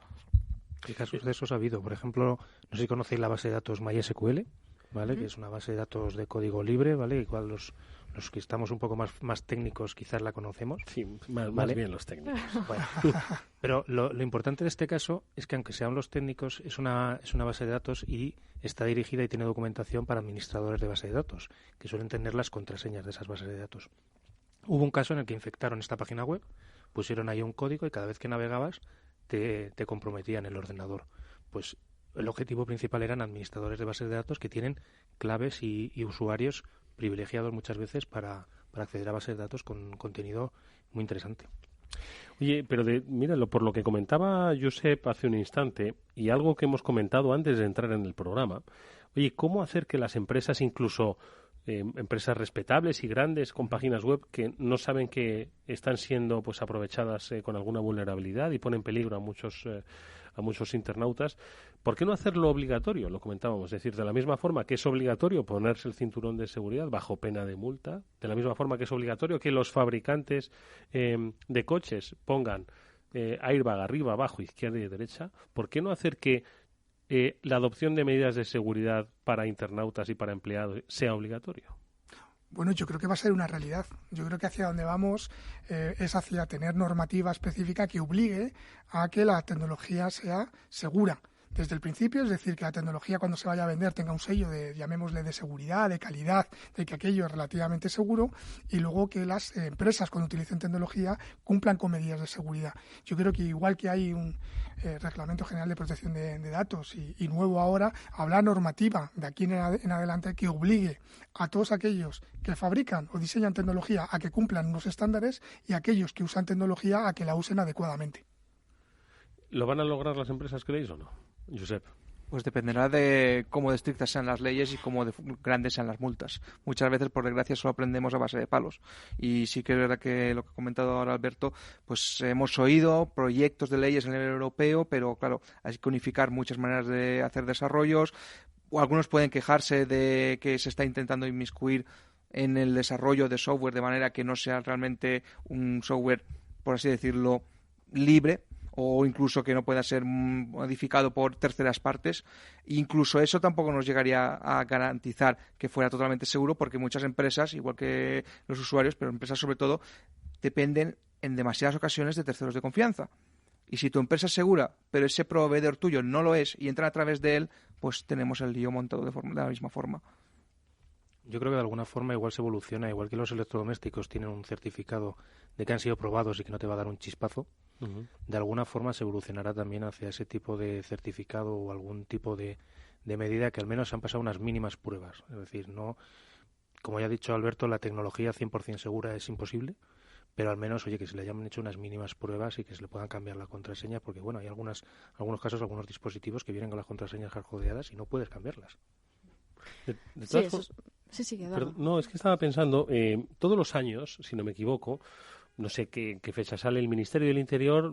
¿Qué casos de esos ha habido? Por ejemplo, no sé si conocéis la base de datos MySQL, ¿vale? Que es una base de datos de código libre, ¿vale? Igual los que estamos un poco más técnicos quizás la conocemos. Sí, más bien los técnicos. Bueno, pero lo importante de este caso es que aunque sean los técnicos, es una base de datos y está dirigida y tiene documentación para administradores de base de datos, que suelen tener las contraseñas de esas bases de datos. Hubo un caso en el que infectaron esta página web, pusieron ahí un código y cada vez que navegabas te comprometían el ordenador. Pues el objetivo principal eran administradores de bases de datos que tienen claves y usuarios privilegiados muchas veces para acceder a bases de datos con contenido muy interesante. Oye, pero míralo, por lo que comentaba Josep hace un instante y algo que hemos comentado antes de entrar en el programa, oye, ¿cómo hacer que las empresas, incluso empresas respetables y grandes con páginas web que no saben que están siendo pues aprovechadas con alguna vulnerabilidad y ponen en peligro a muchos internautas, ¿por qué no hacerlo obligatorio? Lo comentábamos, es decir, de la misma forma que es obligatorio ponerse el cinturón de seguridad bajo pena de multa, de la misma forma que es obligatorio que los fabricantes de coches pongan airbag arriba, abajo, izquierda y derecha, ¿por qué no hacer que la adopción de medidas de seguridad para internautas y para empleados sea obligatorio? Bueno, yo creo que va a ser una realidad. Yo creo que hacia donde vamos es hacia tener normativa específica que obligue a que la tecnología sea segura desde el principio, es decir, que la tecnología cuando se vaya a vender tenga un sello de, llamémosle, de seguridad, de calidad, de que aquello es relativamente seguro, y luego que las empresas cuando utilicen tecnología cumplan con medidas de seguridad. Yo creo que igual que hay un Reglamento General de Protección de Datos y nuevo ahora, habrá normativa de aquí en adelante que obligue a todos aquellos que fabrican o diseñan tecnología a que cumplan unos estándares y a aquellos que usan tecnología a que la usen adecuadamente. ¿Lo van a lograr las empresas, creéis, o no? Josep. Pues dependerá de cómo de estrictas sean las leyes y cómo de grandes sean las multas. Muchas veces, por desgracia, solo aprendemos a base de palos. Y sí que es verdad que lo que ha comentado ahora Alberto, pues hemos oído proyectos de leyes a nivel europeo, pero claro, hay que unificar muchas maneras de hacer desarrollos. O algunos pueden quejarse de que se está intentando inmiscuir en el desarrollo de software de manera que no sea realmente un software, por así decirlo, libre, o incluso que no pueda ser modificado por terceras partes. Incluso eso tampoco nos llegaría a garantizar que fuera totalmente seguro, porque muchas empresas, igual que los usuarios, pero empresas sobre todo, dependen en demasiadas ocasiones de terceros de confianza. Y si tu empresa es segura, pero ese proveedor tuyo no lo es y entra a través de él, pues tenemos el lío montado de la misma forma. Yo creo que de alguna forma igual se evoluciona, igual que los electrodomésticos tienen un certificado de que han sido probados y que no te va a dar un chispazo, de alguna forma se evolucionará también hacia ese tipo de certificado o algún tipo de medida que al menos han pasado unas mínimas pruebas. Es decir, no, como ya ha dicho Alberto, la tecnología 100% segura es imposible, pero al menos, oye, que se le hayan hecho unas mínimas pruebas y que se le puedan cambiar la contraseña, porque bueno, hay algunos casos, algunos dispositivos que vienen con las contraseñas hardcodeadas y no puedes cambiarlas. No, es que estaba pensando, todos los años, si no me equivoco, no sé qué fecha sale, el Ministerio del Interior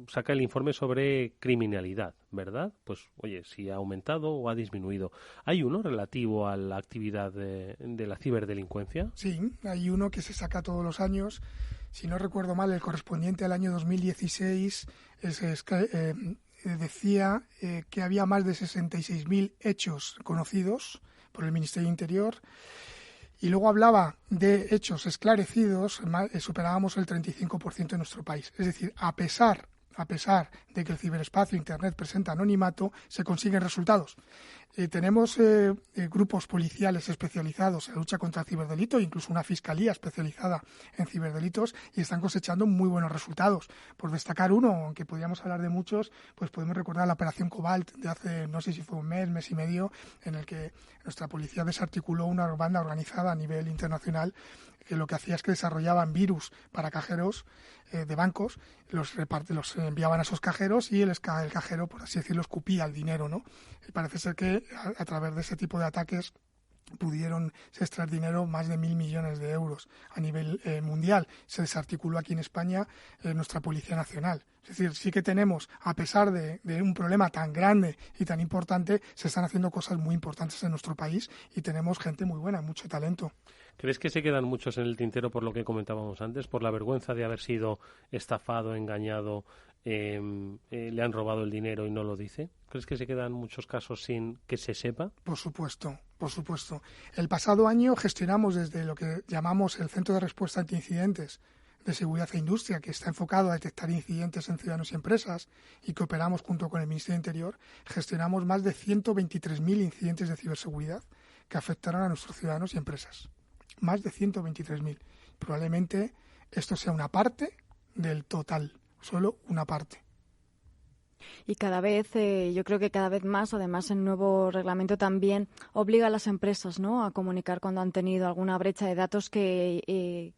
saca el informe sobre criminalidad, ¿verdad? Pues, oye, si ha aumentado o ha disminuido. ¿Hay uno relativo a la actividad de la ciberdelincuencia? Sí, hay uno que se saca todos los años. Si no recuerdo mal, el correspondiente al año 2016 decía que había más de 66.000 hechos conocidos por el Ministerio del Interior. Y luego hablaba de hechos esclarecidos, superábamos el 35% en nuestro país. Es decir, a pesar de que el ciberespacio Internet presenta anonimato, se consiguen resultados. Tenemos grupos policiales especializados en la lucha contra el ciberdelito, incluso una fiscalía especializada en ciberdelitos, y están cosechando muy buenos resultados. Por destacar uno, aunque podríamos hablar de muchos, pues podemos recordar la operación Cobalt de hace, no sé si fue un mes y medio, en el que nuestra policía desarticuló una banda organizada a nivel internacional que lo que hacía es que desarrollaban virus para cajeros de bancos, los enviaban a esos cajeros y el cajero, por así decirlo, escupía el dinero, ¿no? Y parece ser que a través de ese tipo de ataques pudieron extraer dinero, más de 1.000 millones de euros a nivel mundial. Se desarticuló aquí en España nuestra Policía Nacional. Es decir, sí que tenemos, a pesar de un problema tan grande y tan importante, se están haciendo cosas muy importantes en nuestro país y tenemos gente muy buena, mucho talento. ¿Crees que se quedan muchos en el tintero por lo que comentábamos antes, por la vergüenza de haber sido estafado, engañado, le han robado el dinero y no lo dice? ¿Crees que se quedan muchos casos sin que se sepa? Por supuesto. El pasado año gestionamos desde lo que llamamos el Centro de Respuesta ante Incidentes de Seguridad e Industria, que está enfocado a detectar incidentes en ciudadanos y empresas y que operamos junto con el Ministerio del Interior, gestionamos más de 123.000 incidentes de ciberseguridad que afectaron a nuestros ciudadanos y empresas. Más de 123.000. Probablemente esto sea una parte del total, solo una parte. Y cada vez, yo creo que cada vez más, además el nuevo reglamento también obliga a las empresas, ¿no?, a comunicar cuando han tenido alguna brecha de datos que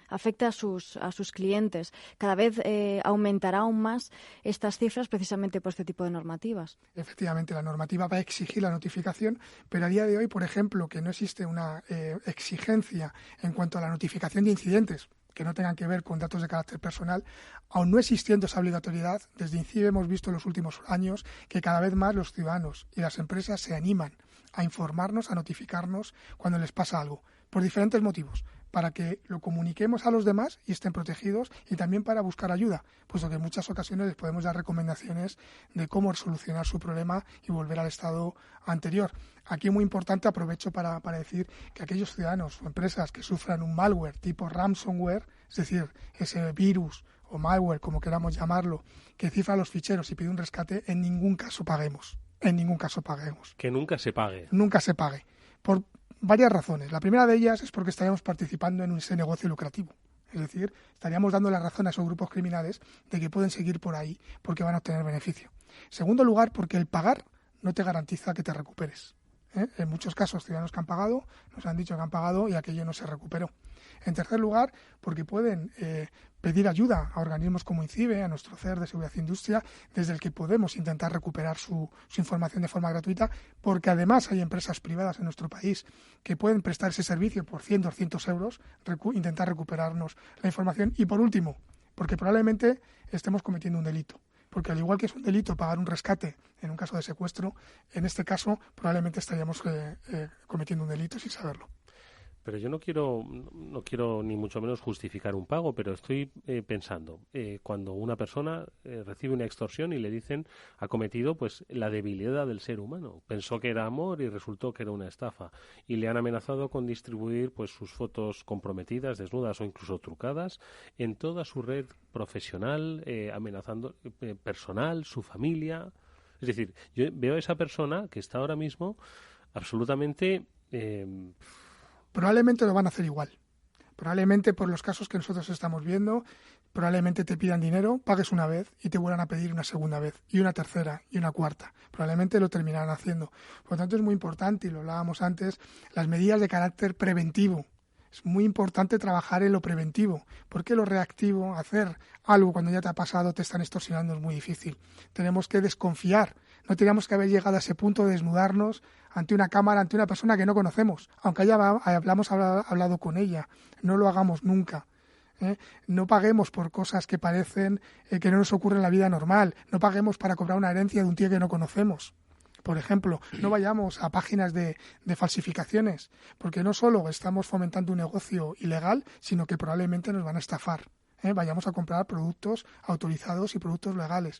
afecta a sus clientes. Cada vez aumentará aún más estas cifras precisamente por este tipo de normativas. Efectivamente, la normativa va a exigir la notificación, pero a día de hoy, por ejemplo, que no existe una exigencia en cuanto a la notificación de incidentes que no tengan que ver con datos de carácter personal, aun no existiendo esa obligatoriedad, desde INCIBE hemos visto en los últimos años que cada vez más los ciudadanos y las empresas se animan a informarnos, a notificarnos cuando les pasa algo, por diferentes motivos, para que lo comuniquemos a los demás y estén protegidos, y también para buscar ayuda, puesto que en muchas ocasiones les podemos dar recomendaciones de cómo solucionar su problema y volver al estado anterior. Aquí es muy importante, aprovecho para decir que aquellos ciudadanos o empresas que sufran un malware tipo ransomware, es decir, ese virus o malware, como queramos llamarlo, que cifra los ficheros y pide un rescate, en ningún caso paguemos. En ningún caso paguemos. Que nunca se pague. Nunca se pague. Por varias razones. La primera de ellas es porque estaríamos participando en ese negocio lucrativo. Es decir, estaríamos dando la razón a esos grupos criminales de que pueden seguir por ahí porque van a obtener beneficio. En segundo lugar, porque el pagar no te garantiza que te recuperes. En muchos casos, ciudadanos que han pagado, nos han dicho que han pagado y aquello no se recuperó. En tercer lugar, porque pueden pedir ayuda a organismos como INCIBE, a nuestro CER de Seguridad e Industria, desde el que podemos intentar recuperar su información de forma gratuita, porque además hay empresas privadas en nuestro país que pueden prestar ese servicio por 100, 200 euros, intentar recuperarnos la información. Y por último, porque probablemente estemos cometiendo un delito. Porque al igual que es un delito pagar un rescate en un caso de secuestro, en este caso probablemente estaríamos cometiendo un delito sin saberlo. Pero yo no quiero ni mucho menos justificar un pago, pero estoy pensando, cuando una persona recibe una extorsión y le dicen ha cometido pues la debilidad del ser humano. Pensó que era amor y resultó que era una estafa. Y le han amenazado con distribuir pues sus fotos comprometidas, desnudas o incluso trucadas en toda su red profesional, amenazando personal, su familia. Es decir, yo veo a esa persona que está ahora mismo absolutamente... Probablemente lo van a hacer igual. Probablemente por los casos que nosotros estamos viendo, probablemente te pidan dinero, pagues una vez y te vuelvan a pedir una segunda vez, y una tercera, y una cuarta. Probablemente lo terminarán haciendo. Por lo tanto, es muy importante, y lo hablábamos antes, las medidas de carácter preventivo. Es muy importante trabajar en lo preventivo, porque lo reactivo, hacer algo cuando ya te ha pasado, te están extorsionando, es muy difícil. Tenemos que desconfiar. No teníamos que haber llegado a ese punto de desnudarnos ante una cámara, ante una persona que no conocemos, aunque hayamos hablado con ella. No lo hagamos nunca. No paguemos por cosas que parecen que no nos ocurren en la vida normal. No paguemos para cobrar una herencia de un tío que no conocemos. Por ejemplo, no vayamos a páginas de falsificaciones, porque no solo estamos fomentando un negocio ilegal, sino que probablemente nos van a estafar. Vayamos a comprar productos autorizados y productos legales.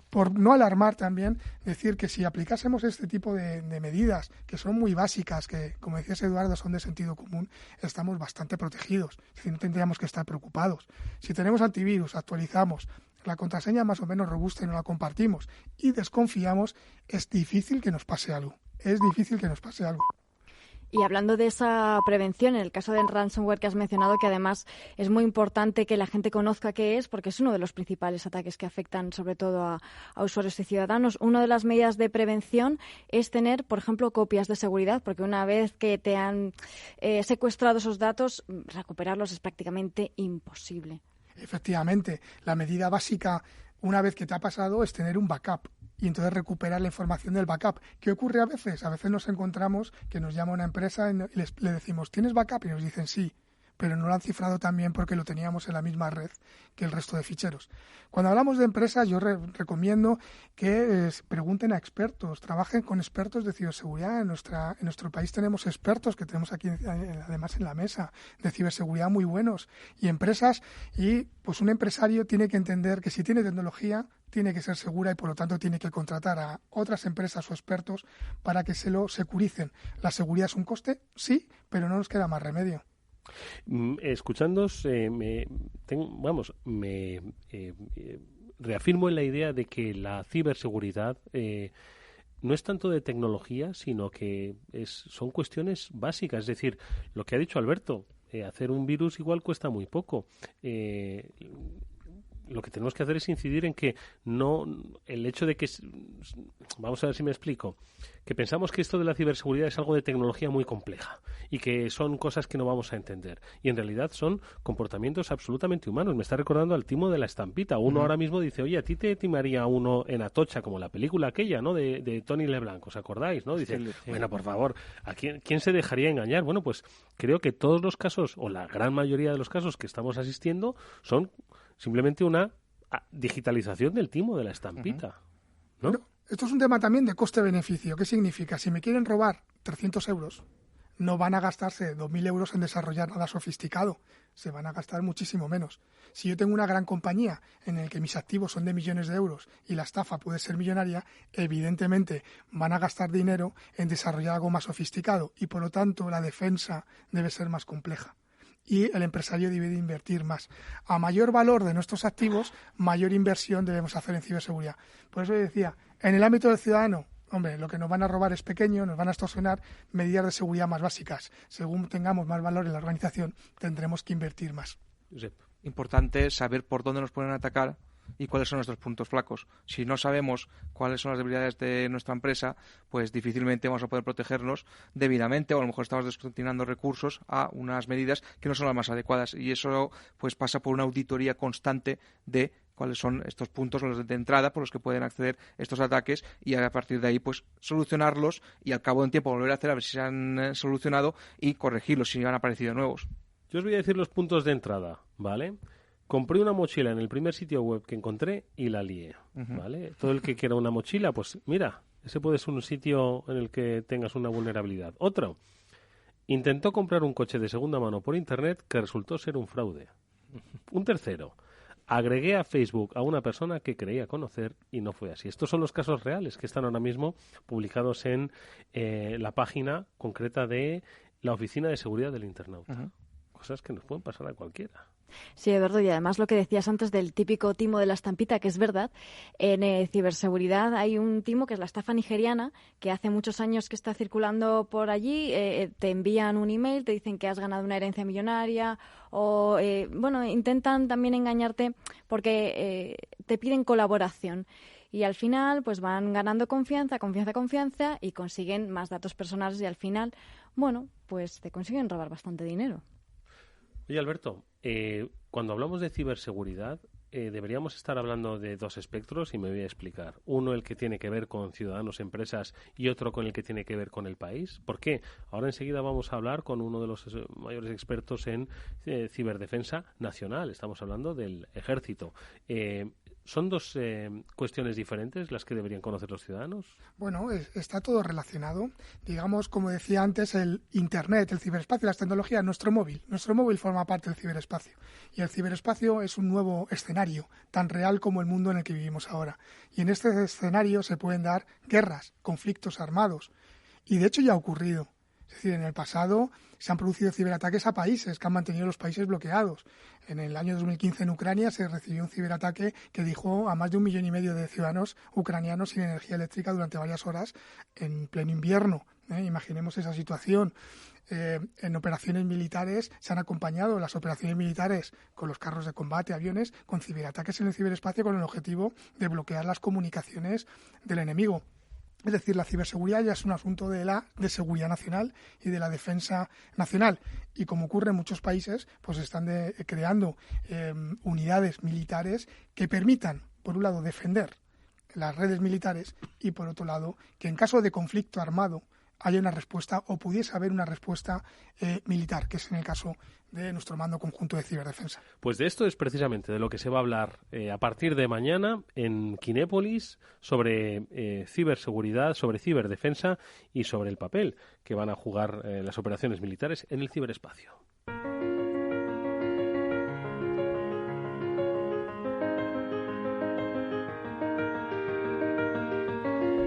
Por no alarmar también, decir que si aplicásemos este tipo de medidas, que son muy básicas, que como decías Eduardo, son de sentido común, estamos bastante protegidos. Es decir, no tendríamos que estar preocupados. Si tenemos antivirus, actualizamos, la contraseña más o menos robusta y no la compartimos y desconfiamos, es difícil que nos pase algo. Es difícil que nos pase algo. Y hablando de esa prevención, en el caso del ransomware que has mencionado, que además es muy importante que la gente conozca qué es, porque es uno de los principales ataques que afectan sobre todo a usuarios y ciudadanos. Una de las medidas de prevención es tener, por ejemplo, copias de seguridad, porque una vez que te han secuestrado esos datos, recuperarlos es prácticamente imposible. Efectivamente, la medida básica, una vez que te ha pasado, es tener un backup. Y entonces recuperar la información del backup. ¿Qué ocurre a veces? A veces nos encontramos que nos llama una empresa y le decimos, ¿tienes backup? Y nos dicen sí, pero no lo han cifrado también porque lo teníamos en la misma red que el resto de ficheros. Cuando hablamos de empresas, yo recomiendo que pregunten a expertos, trabajen con expertos de ciberseguridad. En nuestro país tenemos expertos que tenemos aquí además en la mesa de ciberseguridad muy buenos y empresas, y pues un empresario tiene que entender que si tiene tecnología tiene que ser segura y por lo tanto tiene que contratar a otras empresas o expertos para que se lo securicen. La seguridad es un coste, sí, pero no nos queda más remedio. Escuchándoos, reafirmo en la idea de que la ciberseguridad no es tanto de tecnología, sino que son cuestiones básicas. Es decir, lo que ha dicho Alberto, hacer un virus igual cuesta muy poco. Lo que tenemos que hacer es incidir en que no el hecho de que, vamos a ver si me explico, que pensamos que esto de la ciberseguridad es algo de tecnología muy compleja y que son cosas que no vamos a entender, y en realidad son comportamientos absolutamente humanos. Me está recordando al timo de la estampita. Uno ahora mismo dice, oye, a ti te timaría uno en Atocha, como la película aquella, ¿no? De Tony LeBlanc, ¿os acordáis? ¿No? Dice, bueno, por favor, ¿a quién se dejaría engañar? Bueno, pues creo que todos los casos, o la gran mayoría de los casos que estamos asistiendo, son simplemente una digitalización del timo de la estampita, ¿no? Pero esto es un tema también de coste-beneficio. ¿Qué significa? Si me quieren robar 300 euros, no van a gastarse 2.000 euros en desarrollar nada sofisticado. Se van a gastar muchísimo menos. Si yo tengo una gran compañía en la que mis activos son de millones de euros y la estafa puede ser millonaria, evidentemente van a gastar dinero en desarrollar algo más sofisticado y, por lo tanto, la defensa debe ser más compleja. Y el empresario debe de invertir más. A mayor valor de nuestros activos, mayor inversión debemos hacer en ciberseguridad. Por eso yo decía, en el ámbito del ciudadano, hombre, lo que nos van a robar es pequeño, nos van a extorsionar, medidas de seguridad más básicas. Según tengamos más valor en la organización, tendremos que invertir más. Importante saber por dónde nos pueden atacar y cuáles son nuestros puntos flacos. Si no sabemos cuáles son las debilidades de nuestra empresa, pues difícilmente vamos a poder protegernos debidamente, o a lo mejor estamos destinando recursos a unas medidas que no son las más adecuadas, y eso pues pasa por una auditoría constante de cuáles son estos puntos, los de entrada por los que pueden acceder estos ataques, y a partir de ahí pues solucionarlos y al cabo de un tiempo volver a hacer a ver si se han solucionado y corregirlos si han aparecido nuevos. Yo os voy a decir los puntos de entrada, ¿vale? Compré una mochila en el primer sitio web que encontré y la lié, ¿vale? Todo el que quiera una mochila, pues mira, ese puede ser un sitio en el que tengas una vulnerabilidad. Otro, intentó comprar un coche de segunda mano por Internet que resultó ser un fraude. Un tercero, agregué a Facebook a una persona que creía conocer y no fue así. Estos son los casos reales que están ahora mismo publicados en la página concreta de la Oficina de Seguridad del Internauta. Uh-huh. Cosas que nos pueden pasar a cualquiera. Sí, Eduardo, y además lo que decías antes del típico timo de la estampita, que es verdad, en ciberseguridad hay un timo que es la estafa nigeriana, que hace muchos años que está circulando por allí, te envían un email, te dicen que has ganado una herencia millonaria o, intentan también engañarte porque te piden colaboración. Y al final, pues van ganando confianza y consiguen más datos personales y al final, pues te consiguen robar bastante dinero. Oye, Alberto, cuando hablamos de ciberseguridad, deberíamos estar hablando de dos espectros y me voy a explicar. Uno, el que tiene que ver con ciudadanos, empresas, y otro con el que tiene que ver con el país. ¿Por qué? Ahora enseguida vamos a hablar con uno de los mayores expertos en ciberdefensa nacional. Estamos hablando del Ejército. ¿Son dos cuestiones diferentes las que deberían conocer los ciudadanos? Bueno, está todo relacionado. Digamos, como decía antes, el Internet, el ciberespacio, las tecnologías, nuestro móvil. Nuestro móvil forma parte del ciberespacio. Y el ciberespacio es un nuevo escenario, tan real como el mundo en el que vivimos ahora. Y en este escenario se pueden dar guerras, conflictos armados. Y de hecho ya ha ocurrido. Es decir, en el pasado se han producido ciberataques a países que han mantenido los países bloqueados. En el año 2015 en Ucrania se recibió un ciberataque que dejó a más de 1,5 millones de ciudadanos ucranianos sin energía eléctrica durante varias horas en pleno invierno. Imaginemos esa situación. En operaciones militares se han acompañado las operaciones militares con los carros de combate, aviones, con ciberataques en el ciberespacio con el objetivo de bloquear las comunicaciones del enemigo. Es decir, la ciberseguridad ya es un asunto de seguridad nacional y de la defensa nacional. Y como ocurre en muchos países, pues están creando unidades militares que permitan, por un lado, defender las redes militares y, por otro lado, que en caso de conflicto armado haya una respuesta o pudiese haber una respuesta militar, que es en el caso de nuestro mando conjunto de ciberdefensa. Pues de esto es precisamente de lo que se va a hablar a partir de mañana en Kinépolis sobre ciberseguridad, sobre ciberdefensa y sobre el papel que van a jugar las operaciones militares en el ciberespacio.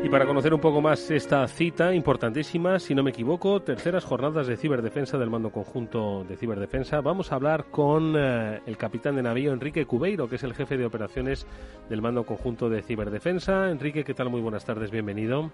Y para conocer un poco más esta cita importantísima, si no me equivoco, terceras jornadas de ciberdefensa del Mando Conjunto de Ciberdefensa, vamos a hablar con el capitán de navío Enrique Cubeiro, que es el jefe de operaciones del Mando Conjunto de Ciberdefensa. Enrique, ¿qué tal? Muy buenas tardes, bienvenido.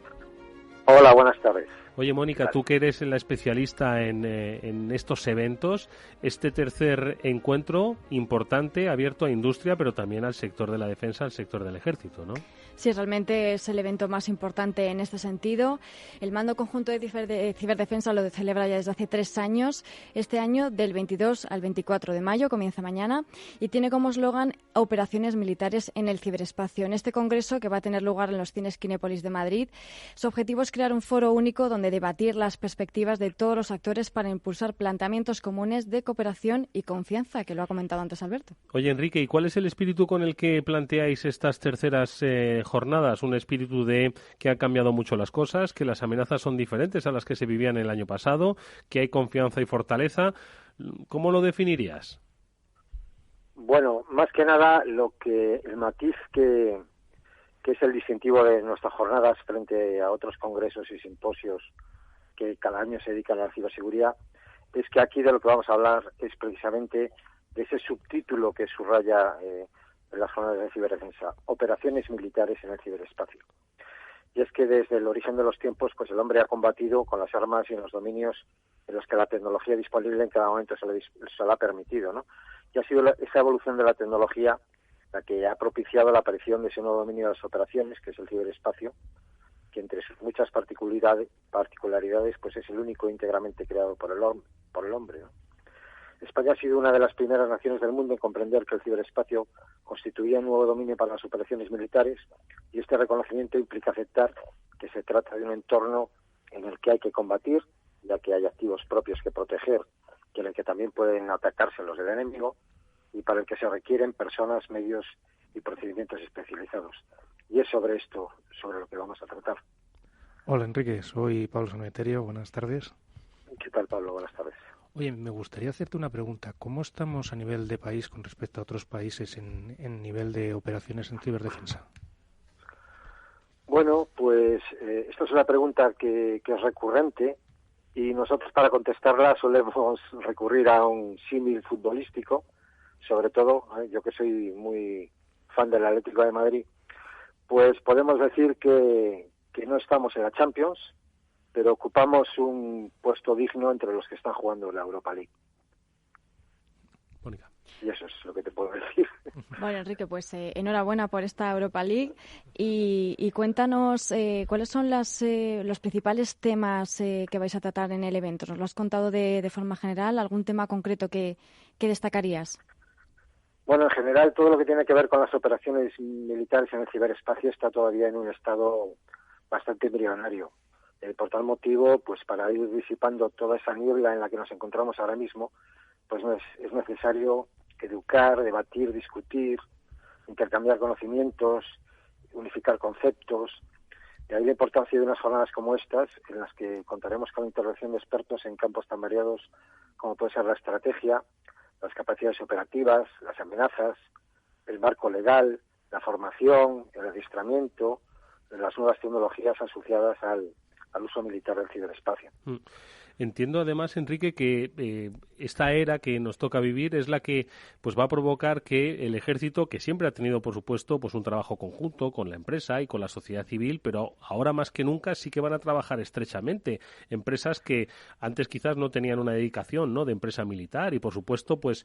Hola, buenas tardes. Oye, Mónica, tú que eres la especialista en estos eventos, este tercer encuentro importante, abierto a industria, pero también al sector de la defensa, al sector del ejército, ¿no? Sí, realmente es el evento más importante en este sentido. El Mando Conjunto de Ciberdefensa lo celebra ya desde hace 3 años. Este año, del 22 al 24 de mayo, comienza mañana, y tiene como eslogan Operaciones Militares en el Ciberespacio. En este congreso, que va a tener lugar en los Cines Kinépolis de Madrid, su objetivo es crear un foro único donde debatir las perspectivas de todos los actores para impulsar planteamientos comunes de cooperación y confianza, que lo ha comentado antes Alberto. Oye, Enrique, ¿y cuál es el espíritu con el que planteáis estas terceras jornadas? Un espíritu de que han cambiado mucho las cosas, que las amenazas son diferentes a las que se vivían el año pasado, que hay confianza y fortaleza. ¿Cómo lo definirías? Bueno, más que nada el matiz que es el distintivo de nuestras jornadas frente a otros congresos y simposios que cada año se dedican a la ciberseguridad, es que aquí de lo que vamos a hablar es precisamente de ese subtítulo que subraya en las jornadas de ciberdefensa, operaciones militares en el ciberespacio. Y es que desde el origen de los tiempos, pues el hombre ha combatido con las armas y en los dominios en los que la tecnología disponible en cada momento se le ha permitido, ¿no? Y ha sido esa evolución de la tecnología la que ha propiciado la aparición de ese nuevo dominio de las operaciones, que es el ciberespacio, que entre sus muchas particularidades pues es el único íntegramente creado por el hombre, ¿no? España ha sido una de las primeras naciones del mundo en comprender que el ciberespacio constituía un nuevo dominio para las operaciones militares, y este reconocimiento implica aceptar que se trata de un entorno en el que hay que combatir, ya que hay activos propios que proteger, y en el que también pueden atacarse los del enemigo, y para el que se requieren personas, medios y procedimientos especializados. Y es sobre esto, sobre lo que vamos a tratar. Hola, Enrique, soy Pablo Sanemeterio, buenas tardes. ¿Qué tal, Pablo? Buenas tardes. Oye, me gustaría hacerte una pregunta. ¿Cómo estamos a nivel de país con respecto a otros países en nivel de operaciones en ciberdefensa? Bueno, pues esto es una pregunta que es recurrente y nosotros para contestarla solemos recurrir a un símil futbolístico, sobre todo, yo que soy muy fan del Atlético de Madrid, pues podemos decir que no estamos en la Champions, pero ocupamos un puesto digno entre los que están jugando la Europa League. Mónica. Y eso es lo que te puedo decir. Bueno, Enrique, pues enhorabuena por esta Europa League y cuéntanos cuáles son los principales temas que vais a tratar en el evento. ¿Nos lo has contado de forma general? ¿Algún tema concreto que destacarías? Bueno, en general todo lo que tiene que ver con las operaciones militares en el ciberespacio está todavía en un estado bastante embrionario. Por tal motivo, pues para ir disipando toda esa niebla en la que nos encontramos ahora mismo, pues es necesario educar, debatir, discutir, intercambiar conocimientos, unificar conceptos. De ahí la importancia de unas jornadas como estas, en las que contaremos con la intervención de expertos en campos tan variados como puede ser la estrategia, las capacidades operativas, las amenazas, el marco legal, la formación, el adiestramiento, las nuevas tecnologías asociadas al uso militar del ciberespacio. Entiendo además, Enrique, que esta era que nos toca vivir es la que pues va a provocar que el ejército, que siempre ha tenido, por supuesto, pues un trabajo conjunto con la empresa y con la sociedad civil, pero ahora más que nunca sí que van a trabajar estrechamente. Empresas que antes quizás no tenían una dedicación, ¿no?, de empresa militar y, por supuesto, pues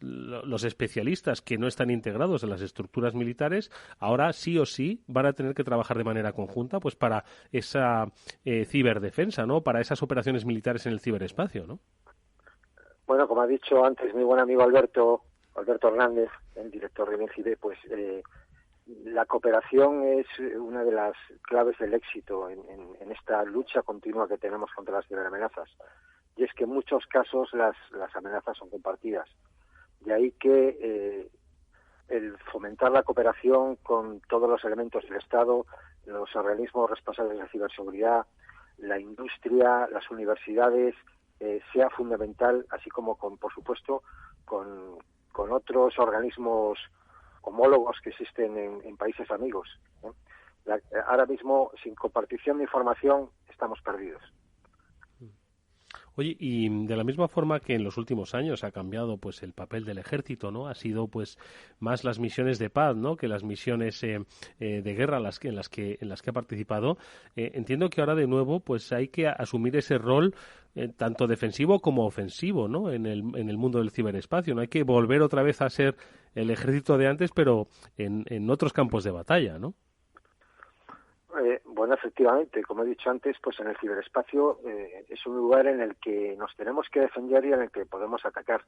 los especialistas que no están integrados en las estructuras militares, ahora sí o sí van a tener que trabajar de manera conjunta, pues para esa ciberdefensa, ¿no?, para esas operaciones militares en el ciberespacio, ¿no? Bueno, como ha dicho antes mi buen amigo Alberto Hernández, el director del INCIBE, pues la cooperación es una de las claves del éxito en esta lucha continua que tenemos contra las ciberamenazas. Y es que en muchos casos las amenazas son compartidas. De ahí que el fomentar la cooperación con todos los elementos del Estado, los organismos responsables de ciberseguridad, la industria, las universidades, sea fundamental, así como por supuesto, con otros organismos homólogos que existen en países amigos. Ahora mismo, sin compartición de información, estamos perdidos. Oye, y de la misma forma que en los últimos años ha cambiado pues el papel del ejército, ¿no? Ha sido pues más las misiones de paz, ¿no?, que las misiones de guerra en las que ha participado. Entiendo que ahora de nuevo pues hay que asumir ese rol tanto defensivo como ofensivo, ¿no?, en el mundo del ciberespacio. No hay que volver otra vez a ser el ejército de antes, pero en otros campos de batalla, ¿no? Bueno, efectivamente, como he dicho antes, pues en el ciberespacio es un lugar en el que nos tenemos que defender y en el que podemos atacar.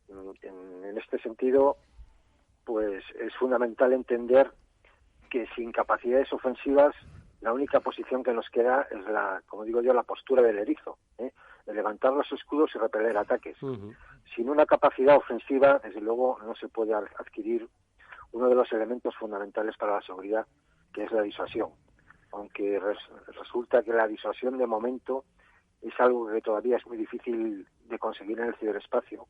En este sentido, pues es fundamental entender que sin capacidades ofensivas, la única posición que nos queda es como digo yo, la postura del erizo, de levantar los escudos y repeler ataques. Uh-huh. Sin una capacidad ofensiva, desde luego, no se puede adquirir uno de los elementos fundamentales para la seguridad, que es la disuasión. Aunque resulta que la disuasión de momento es algo que todavía es muy difícil de conseguir en el ciberespacio,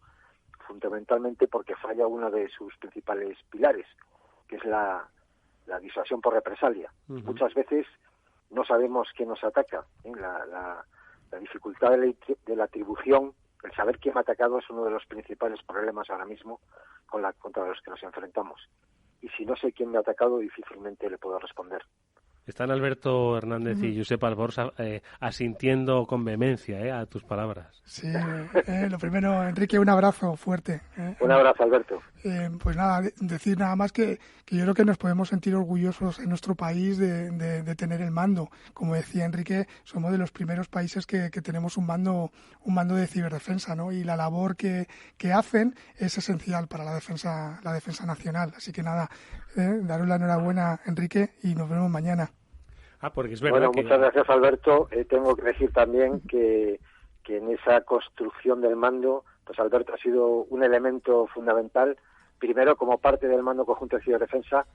fundamentalmente porque falla uno de sus principales pilares, que es la disuasión por represalia. Uh-huh. Muchas veces no sabemos quién nos ataca. La dificultad de la atribución, el saber quién ha atacado, es uno de los principales problemas ahora mismo contra los que nos enfrentamos. Y si no sé quién me ha atacado, difícilmente le puedo responder. Están Alberto Hernández y Josep Albors asintiendo con vehemencia a tus palabras. Sí, lo primero, Enrique, un abrazo fuerte. Un abrazo, Alberto. Pues nada, decir nada más que yo creo que nos podemos sentir orgullosos en nuestro país de tener el mando. Como decía Enrique, somos de los primeros países que tenemos un mando de ciberdefensa, ¿no? Y la labor que hacen es esencial para la defensa nacional. Así que nada, daros la enhorabuena, Enrique, y nos vemos mañana. Porque es verdad. Bueno, muchas gracias, Alberto. Tengo que decir también que en esa construcción del mando, pues Alberto ha sido un elemento fundamental, primero como parte del mando conjunto de ciberdefensa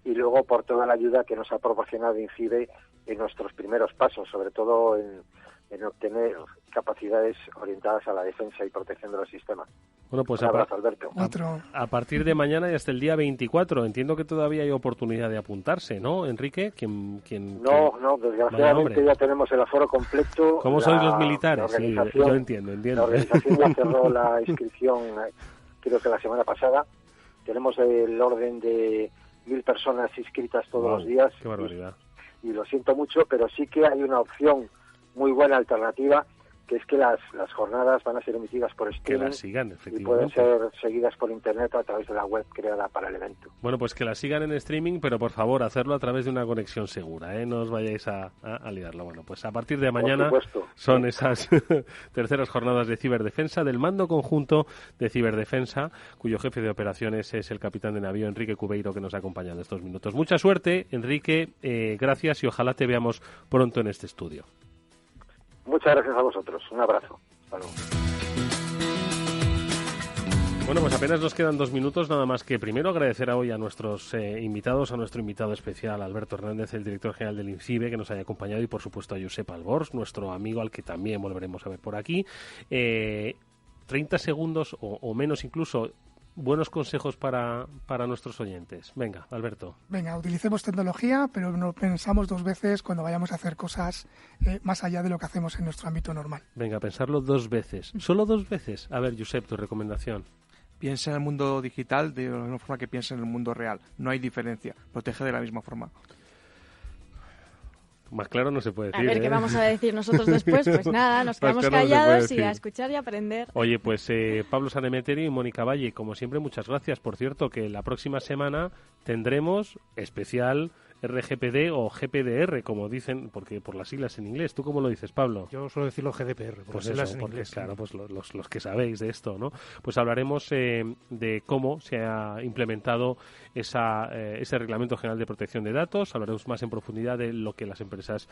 y luego por toda la ayuda que nos ha proporcionado INCIBE en nuestros primeros pasos, sobre todo en en obtener capacidades orientadas a la defensa y protección de los sistemas. Bueno, pues un abrazo, Alberto. A partir de mañana y hasta el día 24, entiendo que todavía hay oportunidad de apuntarse, ¿no, Enrique? No, desgraciadamente ya tenemos el aforo completo. ¿Cómo sois los militares? Sí, yo entiendo. La organización ya cerró la inscripción, creo que la semana pasada. Tenemos el orden de 1.000 personas inscritas todos los días. ¡Qué barbaridad! Y lo siento mucho, pero sí que hay una opción muy buena alternativa, que es que las jornadas van a ser emitidas por streaming. Que las sigan, efectivamente. Y pueden ser seguidas por internet a través de la web creada para el evento. Bueno, pues que las sigan en streaming, pero por favor, hacerlo a través de una conexión segura, ¿eh? No os vayáis a liarlo. Bueno, pues a partir de mañana son esas terceras jornadas de ciberdefensa del Mando Conjunto de Ciberdefensa, cuyo jefe de operaciones es el capitán de navío Enrique Cubeiro, que nos ha acompañado estos minutos. Mucha suerte, Enrique, gracias y ojalá te veamos pronto en este estudio. Muchas gracias a vosotros. Un abrazo. Hasta luego. Bueno, pues apenas nos quedan 2 minutos, nada más que primero agradecer hoy a nuestros invitados, a nuestro invitado especial, Alberto Hernández, el director general del INCIBE, que nos haya acompañado, y por supuesto a Josep Albors, nuestro amigo, al que también volveremos a ver por aquí. 30 segundos o menos incluso, buenos consejos para nuestros oyentes. Venga, Alberto. Venga, utilicemos tecnología, pero no pensamos 2 veces cuando vayamos a hacer cosas más allá de lo que hacemos en nuestro ámbito normal. Venga, pensarlo 2 veces. ¿Solo 2 veces? A ver, Josep, tu recomendación. Piensa en el mundo digital de la misma forma que piensa en el mundo real. No hay diferencia. Protege de la misma forma. Más claro no se puede decir. A ver, ¿qué vamos a decir nosotros después? Pues nada, nos quedamos callados y a escuchar y aprender. Oye, pues Pablo Sanemeterio y Mónica Valle, como siempre, muchas gracias. Por cierto, que la próxima semana tendremos especial RGPD o GPDR, como dicen, porque por las siglas en inglés. ¿Tú cómo lo dices, Pablo? Yo suelo decirlo GDPR, por las siglas en inglés. Claro, pues los que sabéis de esto, ¿no? Pues hablaremos de cómo se ha implementado ese Reglamento General de Protección de Datos. Hablaremos más en profundidad de lo que las empresas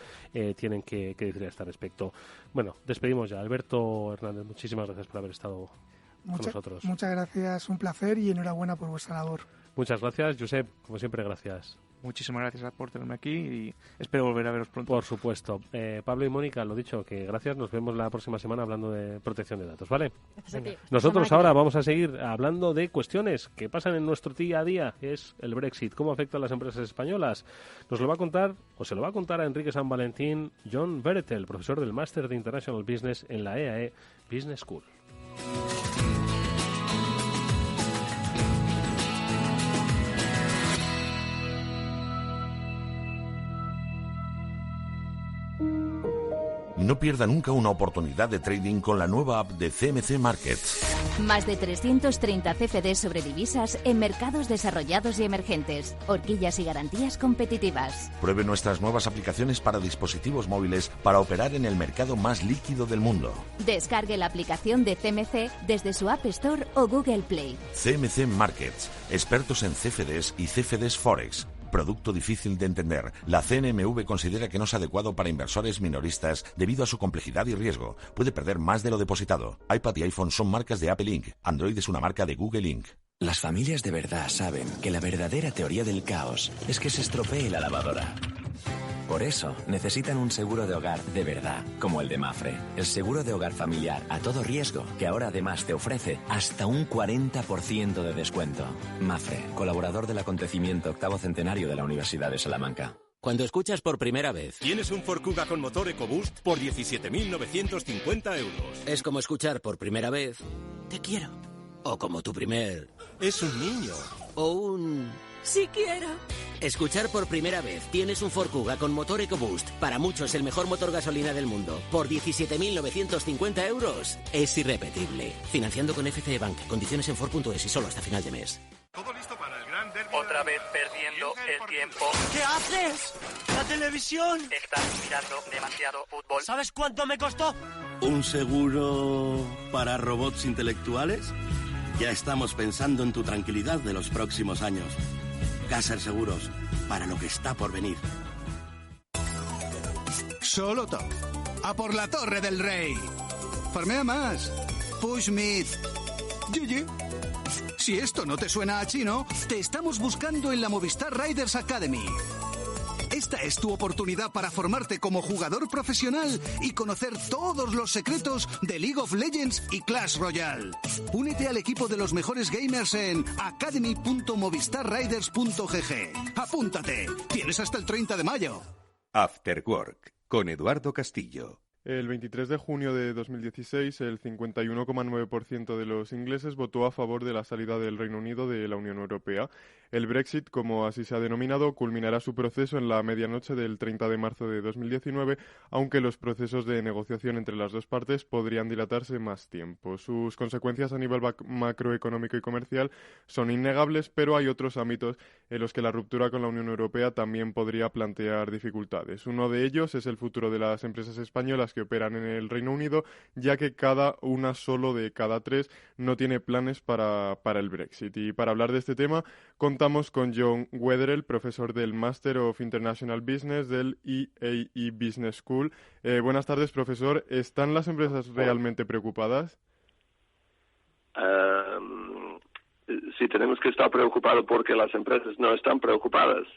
tienen que decir a este respecto. Bueno, despedimos ya. Alberto Hernández, muchísimas gracias por haber estado con nosotros. Muchas gracias, un placer y enhorabuena por vuestra labor. Muchas gracias, Josep, como siempre, gracias. Muchísimas gracias por tenerme aquí y espero volver a veros pronto. Por supuesto. Pablo y Mónica, lo dicho, que gracias. Nos vemos la próxima semana hablando de protección de datos, ¿vale? Nosotros ahora vamos a seguir hablando de cuestiones que pasan en nuestro día a día, que es el Brexit, cómo afecta a las empresas españolas. Nos lo va a contar, o se lo va a contar a Enrique San Valentín, John Beretel, profesor del Máster de International Business en la EAE Business School. No pierda nunca una oportunidad de trading con la nueva app de CMC Markets. Más de 330 CFDs sobre divisas en mercados desarrollados y emergentes. Horquillas y garantías competitivas. Pruebe nuestras nuevas aplicaciones para dispositivos móviles para operar en el mercado más líquido del mundo. Descargue la aplicación de CMC desde su App Store o Google Play. CMC Markets, expertos en CFDs y CFDs Forex. Producto difícil de entender. La CNMV considera que no es adecuado para inversores minoristas debido a su complejidad y riesgo. Puede perder más de lo depositado. iPad y iPhone son marcas de Apple Inc. Android es una marca de Google Inc. Las familias de verdad saben que la verdadera teoría del caos es que se estropee la lavadora. Por eso, necesitan un seguro de hogar de verdad, como el de Mapfre. El seguro de hogar familiar a todo riesgo, que ahora además te ofrece hasta un 40% de descuento. Mapfre, colaborador del acontecimiento 8º centenario de la Universidad de Salamanca. Cuando escuchas por primera vez... Tienes un Ford Kuga con motor EcoBoost por 17.950 euros. Es como escuchar por primera vez... Te quiero. O como tu primer... Es un niño. O un... Sí quiero. Escuchar por primera vez. Tienes un Ford Kuga con motor EcoBoost. Para muchos el mejor motor gasolina del mundo. Por 17.950 euros. Es irrepetible. Financiando con FCE Bank. Condiciones en Ford.es y solo hasta final de mes. Todo listo para el gran derbi. Otra vez perdiendo el tiempo. ¿Qué haces? ¡La televisión! Estás mirando demasiado fútbol. ¿Sabes cuánto me costó? ¿Un seguro para robots intelectuales? Ya estamos pensando en tu tranquilidad de los próximos años. Caser Seguros, para lo que está por venir. Solo top. A por la Torre del Rey. Farmea más. Pushmith. GG. Si esto no te suena a chino, te estamos buscando en la Movistar Riders Academy. Esta es tu oportunidad para formarte como jugador profesional y conocer todos los secretos de League of Legends y Clash Royale. Únete al equipo de los mejores gamers en academy.movistarriders.gg. ¡Apúntate! Tienes hasta el 30 de mayo. After Work, con Eduardo Castillo. El 23 de junio de 2016, el 51,9% de los ingleses votó a favor de la salida del Reino Unido de la Unión Europea. El Brexit, como así se ha denominado, culminará su proceso en la medianoche del 30 de marzo de 2019, aunque los procesos de negociación entre las dos partes podrían dilatarse más tiempo. Sus consecuencias a nivel macroeconómico y comercial son innegables, pero hay otros ámbitos en los que la ruptura con la Unión Europea también podría plantear dificultades. Uno de ellos es el futuro de las empresas españolas que operan en el Reino Unido, ya que solo de cada 3 no tiene planes para el Brexit. Y para hablar de este tema, contamos con John Wetherell, profesor del Master of International Business del EAE Business School. Buenas tardes, profesor. ¿Están las empresas realmente preocupadas? Sí, tenemos que estar preocupados porque las empresas no están preocupadas.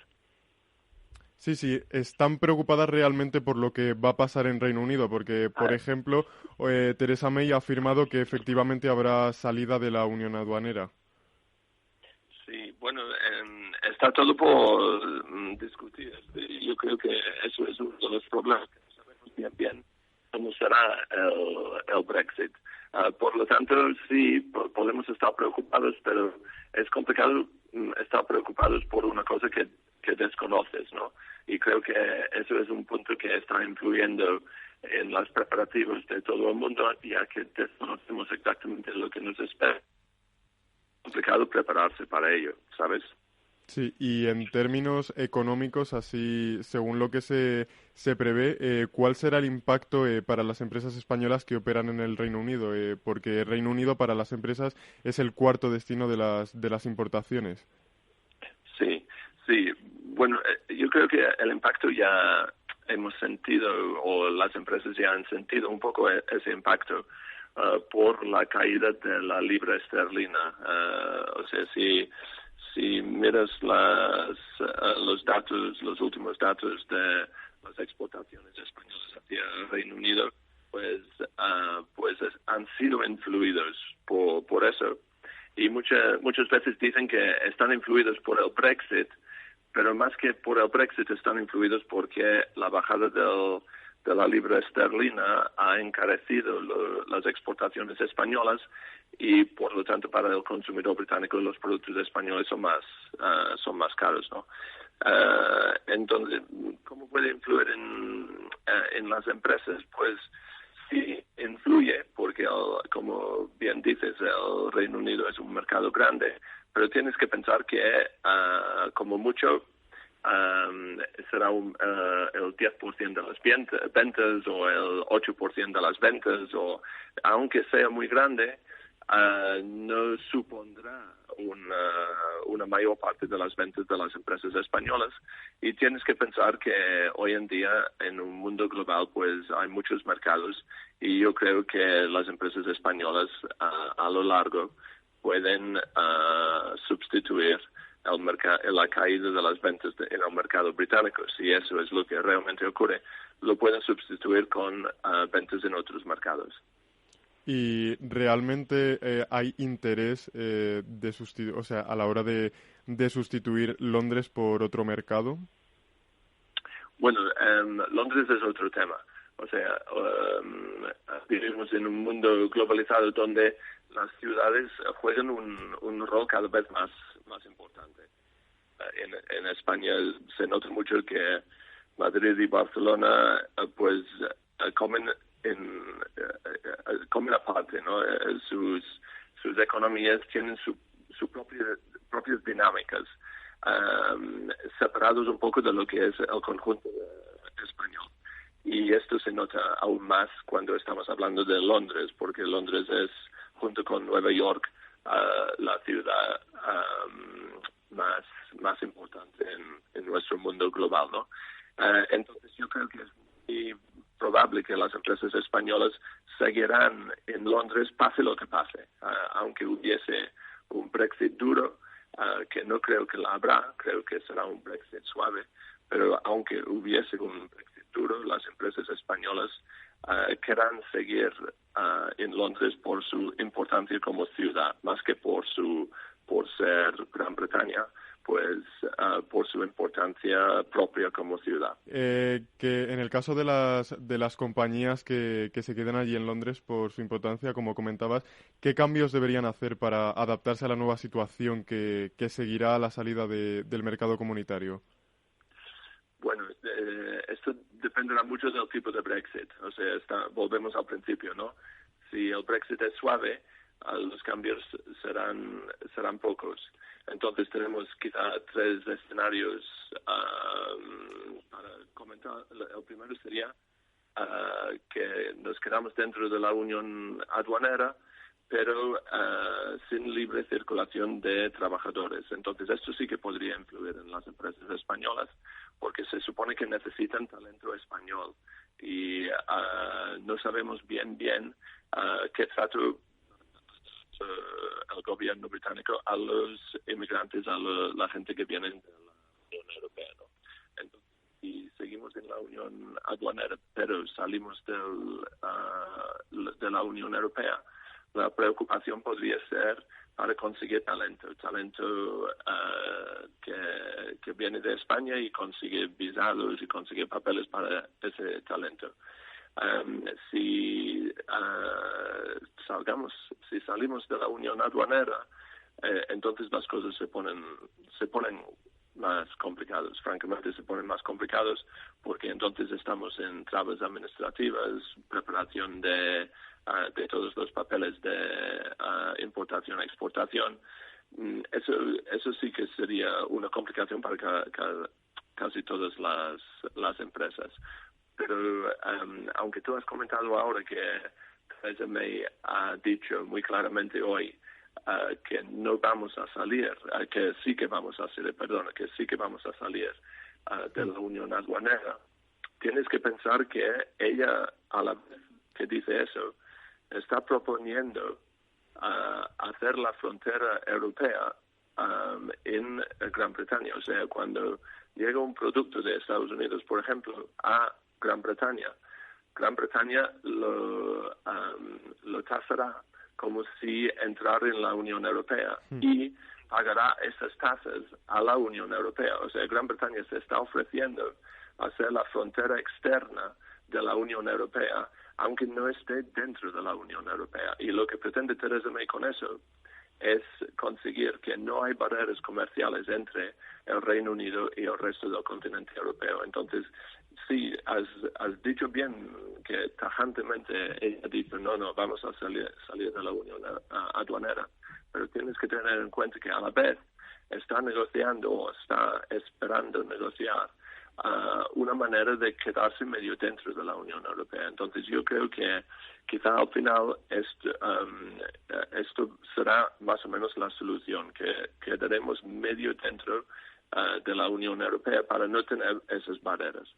Sí, están preocupadas realmente por lo que va a pasar en Reino Unido, porque, por ejemplo, Theresa May ha afirmado que efectivamente habrá salida de la Unión Aduanera. Sí, bueno, está todo por discutir. Yo creo que eso es uno de los problemas, que no sabemos bien cómo será el Brexit. Por lo tanto, sí, podemos estar preocupados, pero es complicado estar preocupados por una cosa que desconoces, ¿no? Y creo que eso es un punto que está influyendo en los preparativos de todo el mundo, ya que desconocemos exactamente lo que nos espera. Es complicado prepararse para ello, ¿sabes? Sí, y en términos económicos, así según lo que se prevé, ¿cuál será el impacto para las empresas españolas que operan en el Reino Unido? Porque el Reino Unido para las empresas es el cuarto destino de las importaciones. Sí, bueno, yo creo que el impacto ya hemos sentido, o las empresas ya han sentido un poco ese impacto por la caída de la libra esterlina. O sea, si miras los últimos datos de las exportaciones españolas hacia el Reino Unido, pues han sido influidos por eso. Y muchas veces dicen que están influidos por el Brexit, pero más que por el Brexit están influidos porque la bajada de la libra esterlina ha encarecido las exportaciones españolas y por lo tanto para el consumidor británico los productos españoles son más caros, ¿no? Entonces, ¿cómo puede influir en las empresas? Pues sí influye porque, como bien dices, el Reino Unido es un mercado grande, pero tienes que pensar que como mucho será el 10% de las ventas o el 8% de las ventas, o aunque sea muy grande, no supondrá una mayor parte de las ventas de las empresas españolas. Y tienes que pensar que hoy en día en un mundo global pues hay muchos mercados y yo creo que las empresas españolas a lo largo pueden sustituir la caída de las ventas en el mercado británico. Si eso es lo que realmente ocurre, lo pueden sustituir con ventas en otros mercados. ¿Y realmente hay interés a la hora de sustituir Londres por otro mercado? Bueno, Londres es otro tema. O sea, vivimos en un mundo globalizado donde las ciudades juegan un rol cada vez más importante. En España se nota mucho que Madrid y Barcelona pues comen aparte, ¿no? Sus economías tienen sus propias dinámicas, separados un poco de lo que es el conjunto español. Y esto se nota aún más cuando estamos hablando de Londres, porque Londres es, junto con Nueva York, la ciudad más importante en nuestro mundo global, ¿no? Entonces yo creo que es muy probable que las empresas españolas seguirán en Londres pase lo que pase, aunque hubiese un Brexit duro. que no creo que la habrá, creo que será un Brexit suave, pero aunque hubiese un Brexit duro, las empresas españolas querrán seguir en Londres por su importancia como ciudad, más que por ser Gran Bretaña, pues por su importancia propia como ciudad. Que en el caso de las compañías que se quedan allí en Londres por su importancia, como comentabas, ¿qué cambios deberían hacer para adaptarse a la nueva situación que seguirá a la salida del mercado comunitario? Bueno, esto dependerá mucho del tipo de Brexit. O sea, volvemos al principio, ¿no? Si el Brexit es suave, los cambios serán pocos. Entonces tenemos quizá 3 escenarios para comentar. El primero sería que nos quedamos dentro de la unión aduanera, pero sin libre circulación de trabajadores. Entonces esto sí que podría influir en las empresas españolas, porque se supone que necesitan talento español y no sabemos bien qué trato el gobierno británico a los inmigrantes, a la gente que viene de la Unión Europea, ¿no? Entonces, si seguimos en la Unión Aduanera, pero salimos de la Unión Europea, la preocupación podría ser para conseguir talento que viene de España y consigue visados y consigue papeles para ese talento. Si salimos de la unión aduanera, entonces las cosas se ponen más complicadas. Francamente se ponen más complicados porque entonces estamos en trabas administrativas, preparación de todos los papeles de importación e exportación. Eso sí que sería una complicación para casi todas las empresas. Pero aunque tú has comentado ahora que Theresa May ha dicho muy claramente hoy que no vamos a salir, que sí que vamos a salir de la Unión Aduanera, tienes que pensar que ella, a la vez que dice eso, está proponiendo hacer la frontera europea en Gran Bretaña. O sea, cuando llega un producto de Estados Unidos, por ejemplo, a Gran Bretaña lo tasará como si entrara en la Unión Europea y pagará esas tasas a la Unión Europea. O sea, Gran Bretaña se está ofreciendo a ser la frontera externa de la Unión Europea, aunque no esté dentro de la Unión Europea. Y lo que pretende Theresa May con eso es conseguir que no hay barreras comerciales entre el Reino Unido y el resto del continente europeo. Entonces, sí, has dicho bien que tajantemente ella dice no, vamos a salir de la unión aduanera, pero tienes que tener en cuenta que a la vez está negociando o está esperando negociar una manera de quedarse medio dentro de la Unión Europea. Entonces yo creo que quizá al final esto será más o menos la solución, que quedaremos medio dentro de la Unión Europea para no tener esas barreras.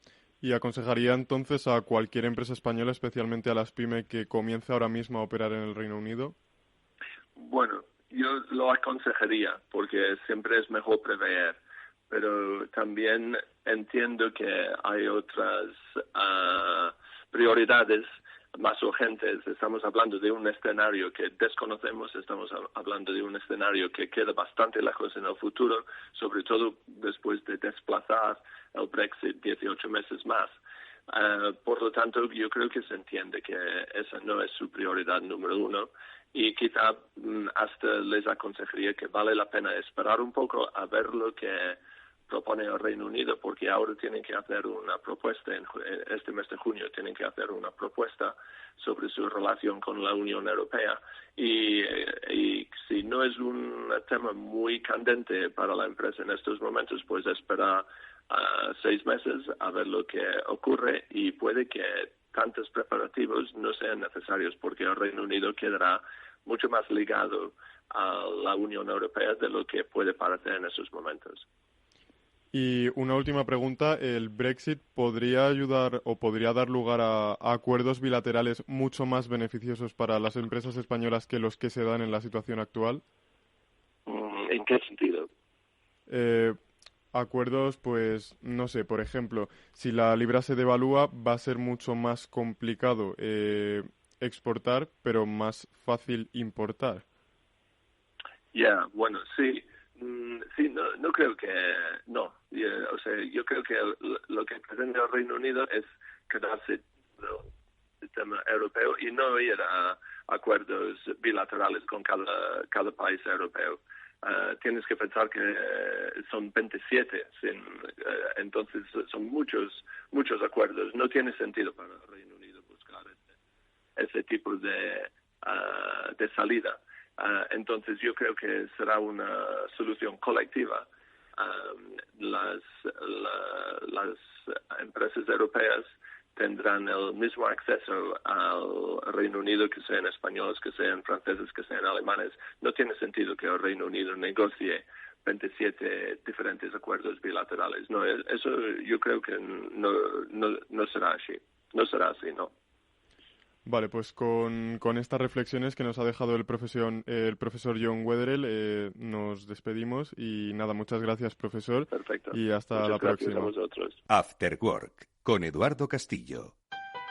¿Y aconsejaría entonces a cualquier empresa española, especialmente a las PYME, que comience ahora mismo a operar en el Reino Unido? Bueno, yo lo aconsejaría porque siempre es mejor prever, pero también entiendo que hay otras prioridades más urgentes. Estamos hablando de un escenario que desconocemos, estamos hablando de un escenario que queda bastante lejos en el futuro, sobre todo después de desplazar el Brexit 18 meses más. Por lo tanto, yo creo que se entiende que esa no es su prioridad número uno y quizá hasta les aconsejaría que vale la pena esperar un poco a ver lo que propone el Reino Unido, porque ahora tienen que hacer una propuesta, en este mes de junio tienen que hacer una propuesta sobre su relación con la Unión Europea y si no es un tema muy candente para la empresa en estos momentos, pues espera 6 meses a ver lo que ocurre y puede que tantos preparativos no sean necesarios porque el Reino Unido quedará mucho más ligado a la Unión Europea de lo que puede parecer en esos momentos. Y una última pregunta, ¿el Brexit podría ayudar o podría dar lugar a acuerdos bilaterales mucho más beneficiosos para las empresas españolas que los que se dan en la situación actual? ¿En qué sentido? Acuerdos, pues, no sé, por ejemplo, si la libra se devalúa, va a ser mucho más complicado exportar, pero más fácil importar. Bueno, sí. Sí, no creo que... No. O sea, yo creo que lo que pretende el Reino Unido es quedarse del sistema europeo y no ir a acuerdos bilaterales con cada país europeo. Tienes que pensar que son 27, entonces son muchos acuerdos. No tiene sentido para el Reino Unido buscar ese tipo de salida. Entonces yo creo que será una solución colectiva. Las empresas europeas tendrán el mismo acceso al Reino Unido, que sean españoles, que sean franceses, que sean alemanes. No tiene sentido que el Reino Unido negocie 27 diferentes acuerdos bilaterales. No, eso yo creo que no será así. No será así, no. Vale, pues con estas reflexiones que nos ha dejado el profesor John Wetherell, nos despedimos y nada, muchas gracias, profesor. Perfecto. Y hasta la próxima. A vosotros. After Work, con Eduardo Castillo.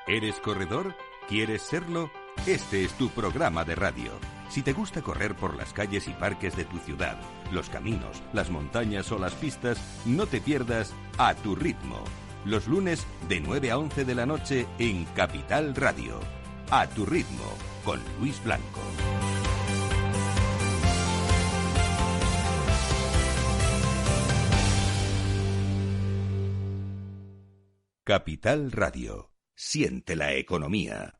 ¿Eres corredor? ¿Quieres serlo? Este es tu programa de radio. Si te gusta correr por las calles y parques de tu ciudad, los caminos, las montañas o las pistas, no te pierdas A Tu Ritmo. Los lunes de 9 a 11 de la noche en Capital Radio. A Tu Ritmo, con Luis Blanco. Capital Radio. Siente la economía.